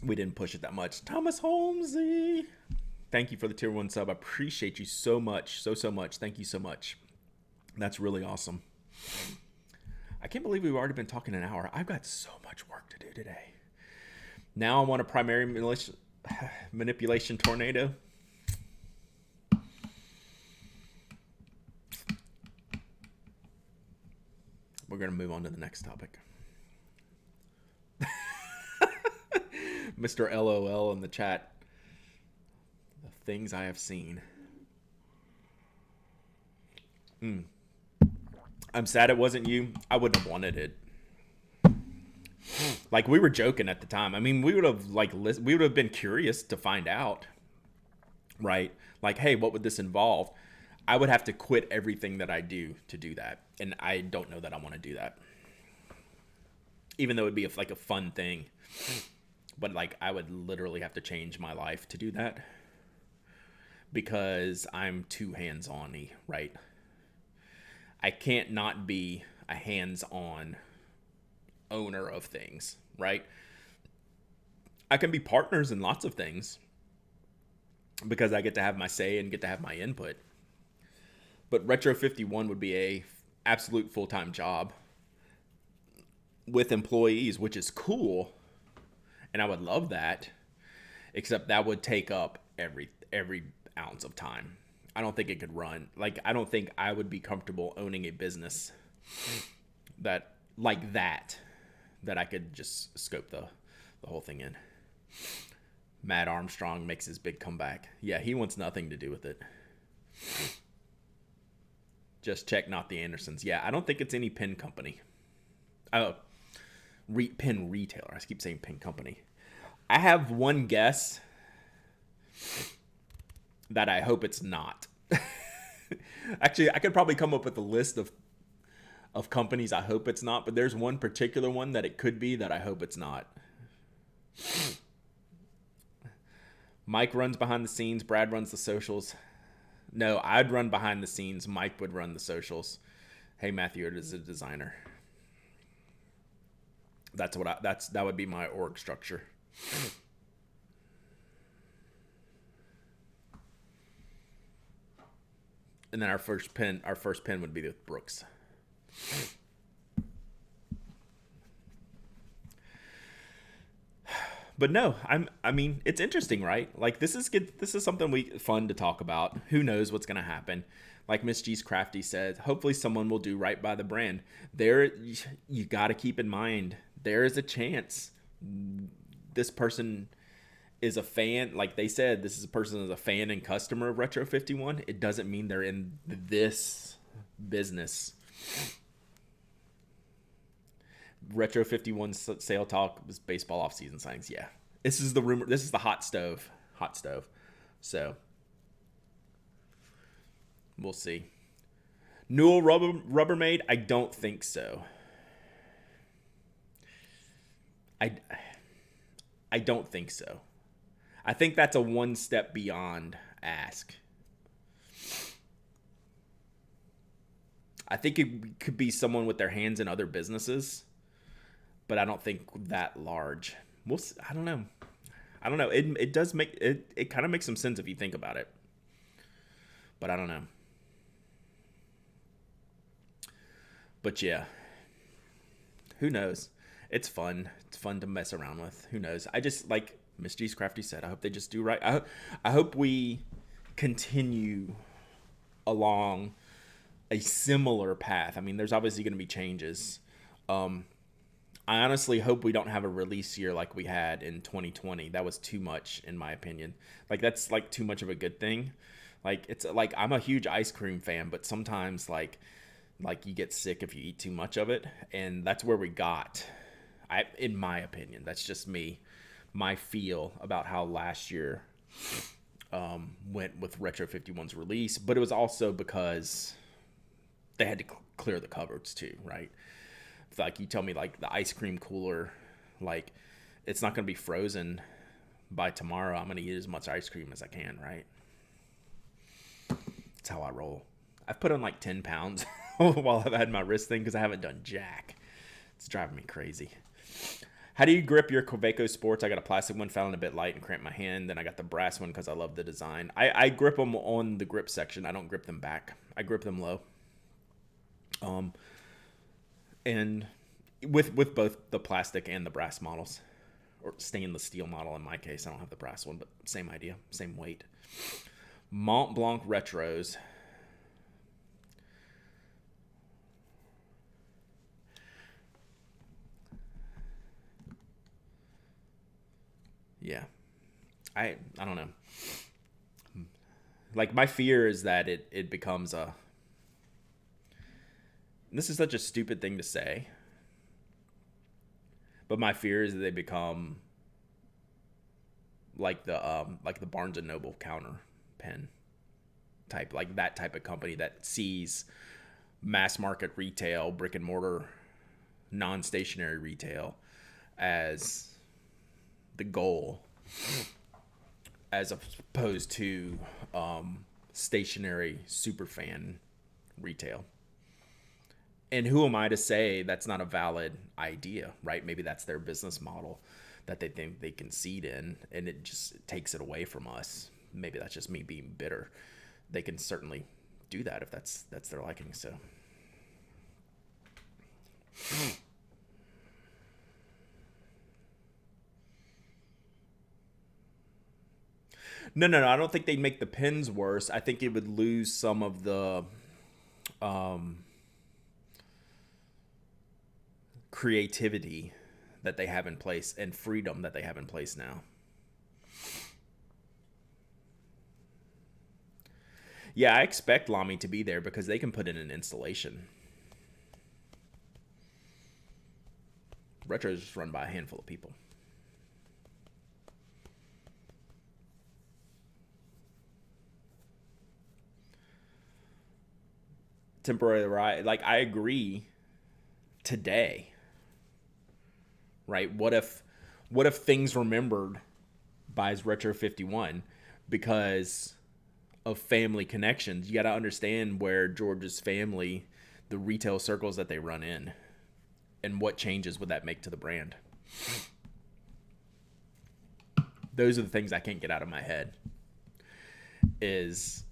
we didn't push it that much. Thomas Holmesy, thank you for the tier 1 sub. I appreciate you so much. So much. Thank you so much. That's really awesome. I can't believe we've already been talking an hour. I've got so much work to do today. Now I want a primary manipulation tornado. We're going to move on to the next topic. Mr. LOL in the chat. The things I have seen. I'm sad it wasn't you. I wouldn't have wanted it. Like, we were joking at the time. I mean, we would have been curious to find out, right? Like, hey, what would this involve? I would have to quit everything that I do to do that, and I don't know that I want to do that. Even though it'd be like a fun thing, but like I would literally have to change my life to do that because I'm too hands-on-y, right? I can't not be a hands-on owner of things, right? I can be partners in lots of things because I get to have my say and get to have my input. But Retro 51 would be a absolute full-time job with employees, which is cool, and I would love that, except that would take up every ounce of time. I don't think it could run. Like, I don't think I would be comfortable owning a business that I could just scope the whole thing in. Matt Armstrong makes his big comeback. Yeah, he wants nothing to do with it. Just check not the Andersons. Yeah, I don't think it's any pin company. Oh, pin retailer. I keep saying pin company. I have one guess that I hope it's not. Actually, I could probably come up with a list of companies I hope it's not, but there's one particular one that it could be that I hope it's not. Mike runs behind the scenes. Brad runs the socials. No, I'd run behind the scenes. Mike would run the socials. Hey, Matthew, it is a designer. That would be my org structure. And then our first pin would be with Brooks. But no, I mean, it's interesting, right? Like, this is good. This is something fun to talk about. Who knows what's going to happen? Like Miss G's Crafty said, hopefully someone will do right by the brand. You got to keep in mind, there is a chance this person is a fan. Like they said, this is a person is a fan and customer of Retro 51. It doesn't mean they're in this business. Retro 51 sale talk was baseball off-season signings. Yeah, this is the rumor. This is the hot stove. So we'll see. Newell Rubbermaid? I don't think so. I don't think so. I think that's a one step beyond ask. I think it could be someone with their hands in other businesses, but I don't think that large. I don't know. It does make it kind of makes some sense if you think about it, but I don't know. But yeah, who knows? It's fun. It's fun to mess around with. Who knows? I just, like Miss G's Crafty said, I hope they just do right. I hope we continue along a similar path. I mean, there's obviously going to be changes. I honestly hope we don't have a release year like we had in 2020. That was too much, in my opinion. Like, that's like too much of a good thing. Like, it's like, I'm a huge ice cream fan, but sometimes like you get sick if you eat too much of it. And that's where we got, in my opinion, that's just me, my feel about how last year went with Retro 51's release. But it was also because they had to clear the cupboards too, right? It's like, you tell me, like, the ice cream cooler, like, it's not going to be frozen by tomorrow. I'm going to eat as much ice cream as I can, right? That's how I roll. I've put on like 10 pounds while I've had my wrist thing because I haven't done jack. It's driving me crazy. How do you grip your Quaveco Sports? I got a plastic one, found it a bit light and cramped my hand. Then I got the brass one because I love the design. I grip them on the grip section. I don't grip them back. I grip them low. And with both the plastic and the brass models, or stainless steel model in my case. I don't have the brass one, but same idea, same weight. Mont Blanc retros. Yeah, I don't know. Like, my fear is that it becomes a. This is such a stupid thing to say, but my fear is that they become like the Barnes and Noble counter pen type, like that type of company that sees mass market retail, brick and mortar, non-stationary retail as the goal, as opposed to stationary superfan retail. And who am I to say that's not a valid idea, right? Maybe that's their business model that they think they can seed in, and it just takes it away from us. Maybe that's just me being bitter. They can certainly do that if that's their liking. So, no. I don't think they'd make the pins worse. I think it would lose some of the creativity that they have in place and freedom that they have in place now. Yeah, I expect Lamy to be there because they can put in an installation. Retro is just run by a handful of people. Temporary right, like, I agree today. Right? What if things remembered buys Retro 51 because of family connections? You got to understand where George's family, the retail circles that they run in, and what changes would that make to the brand? Those are the things I can't get out of my head. Is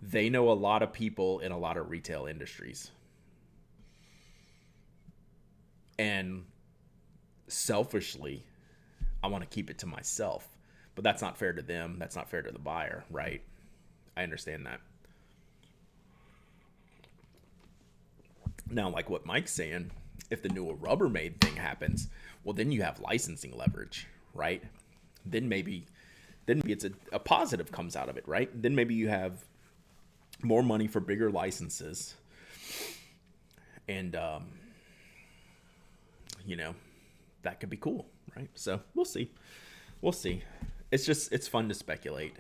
they know a lot of people in a lot of retail industries. And selfishly, I want to keep it to myself. But that's not fair to them. That's not fair to the buyer, right? I understand that. Now, like what Mike's saying, if the new Rubbermaid thing happens, well, then you have licensing leverage, right? Then maybe it's a positive comes out of it, right? Then maybe you have more money for bigger licenses. And, that could be cool, right? So we'll see. It's fun to speculate.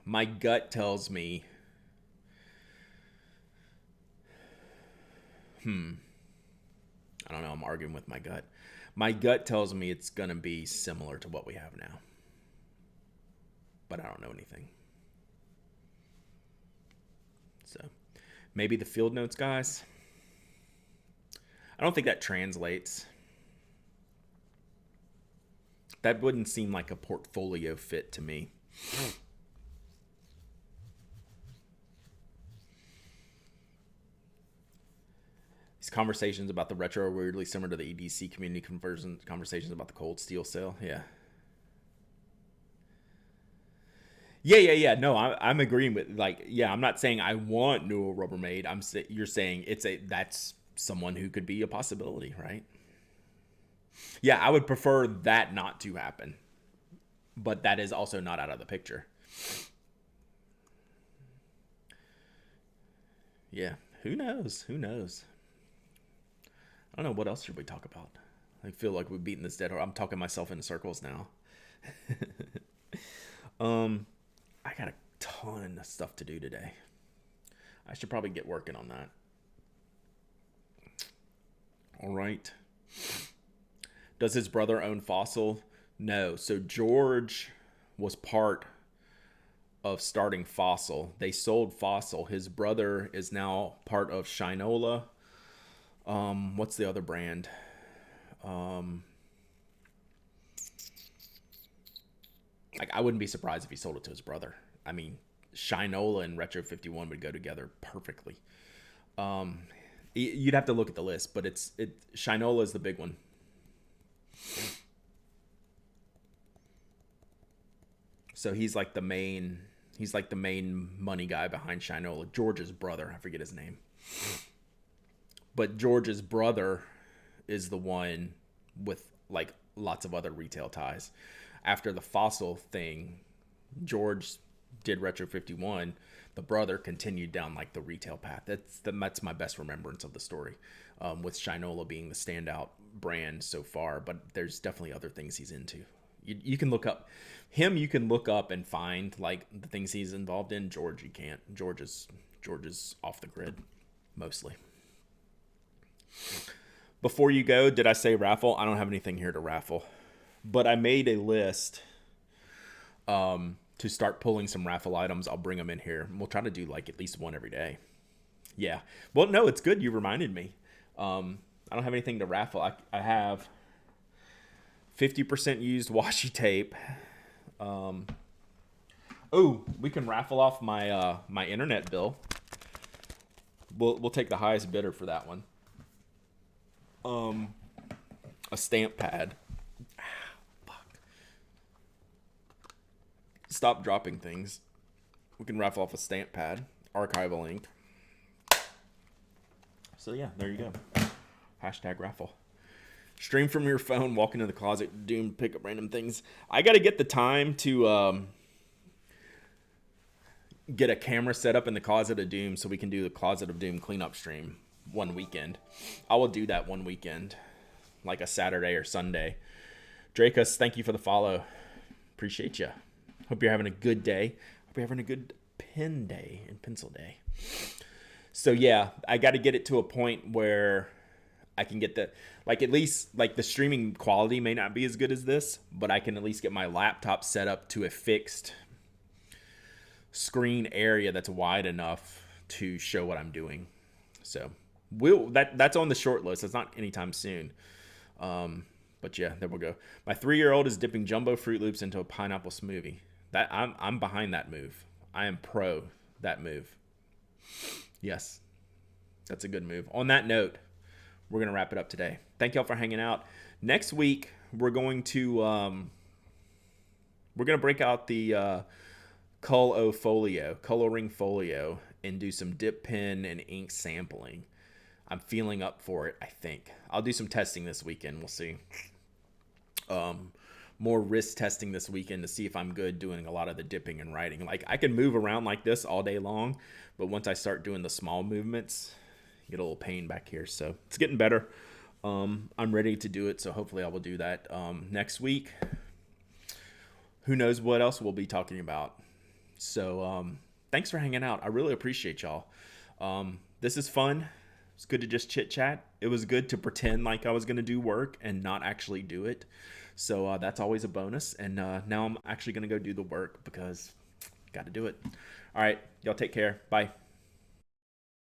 My gut tells me, I don't know, I'm arguing with my gut. My gut tells me it's going to be similar to what we have now. But I don't know anything. So maybe the field notes guys. I don't think that translates. That wouldn't seem like a portfolio fit to me. These conversations about the retro are weirdly similar to the EDC community conversion conversations about the cold steel sale. Yeah. Yeah. No, I'm agreeing with, like, yeah, I'm not saying I want Newell Rubbermaid. You're saying that's someone who could be a possibility, right? Yeah, I would prefer that not to happen. But that is also not out of the picture. Yeah, who knows? I don't know, what else should we talk about? I feel like we've beaten this dead horse. I'm talking myself into circles now. I got a ton of stuff to do today. I should probably get working on that. All right. Does his brother own Fossil? No. So George was part of starting Fossil. They sold Fossil. His brother is now part of Shinola. What's the other brand? Like, I wouldn't be surprised if he sold it to his brother. I mean, Shinola and Retro 51 would go together perfectly. You'd have to look at the list, but Shinola is the big one. So he's like the main money guy behind Shinola. George's brother, I forget his name. But George's brother is the one with like lots of other retail ties. After the Fossil thing, George did Retro 51. The brother continued down like the retail path. That's my best remembrance of the story, with Shinola being the standout brand so far. But there's definitely other things he's into. You can look up him. You can look up and find like the things he's involved in. George, you can't. George is off the grid mostly. Before you go, did I say raffle? I don't have anything here to raffle, but I made a list to start pulling some raffle items. I'll bring them in here. We'll try to do like at least one every day. Yeah. Well, no, it's good. You reminded me. I don't have anything to raffle. I have 50% used washi tape. We can raffle off my my internet bill. We'll take the highest bidder for that one. A stamp pad. Fuck. Stop dropping things. We can raffle off a stamp pad. Archival ink. So yeah, there you go. Hashtag raffle. Stream from your phone, walk into the closet, Doom, pick up random things. I got to get the time to get a camera set up in the Closet of Doom so we can do the Closet of Doom cleanup stream one weekend. I will do that one weekend, like a Saturday or Sunday. Dracus, thank you for the follow. Appreciate you. Hope you're having a good day. Hope you're having a good pen day and pencil day. So yeah, I got to get it to a point where I can get at least the streaming quality may not be as good as this, but I can at least get my laptop set up to a fixed screen area that's wide enough to show what I'm doing. So that's on the short list. It's not anytime soon. But yeah, there we go. My 3-year-old is dipping jumbo Fruit Loops into a pineapple smoothie. That I'm behind that move. I am pro that move. Yes, that's a good move. On that note, we're going to wrap it up today. Thank y'all for hanging out. Next week, we're going to break out the coloring folio, and do some dip pen and ink sampling. I'm feeling up for it, I think. I'll do some testing this weekend. We'll see. More wrist testing this weekend to see if I'm good doing a lot of the dipping and writing. Like, I can move around like this all day long, but once I start doing the small movements, I get a little pain back here. So it's getting better. I'm ready to do it, so hopefully I will do that next week. Who knows what else we'll be talking about. So thanks for hanging out. I really appreciate y'all. This is fun. It's good to just chit chat. It was good to pretend like I was going to do work and not actually do it. So that's always a bonus. And now I'm actually going to go do the work because got to do it. All right. Y'all take care. Bye.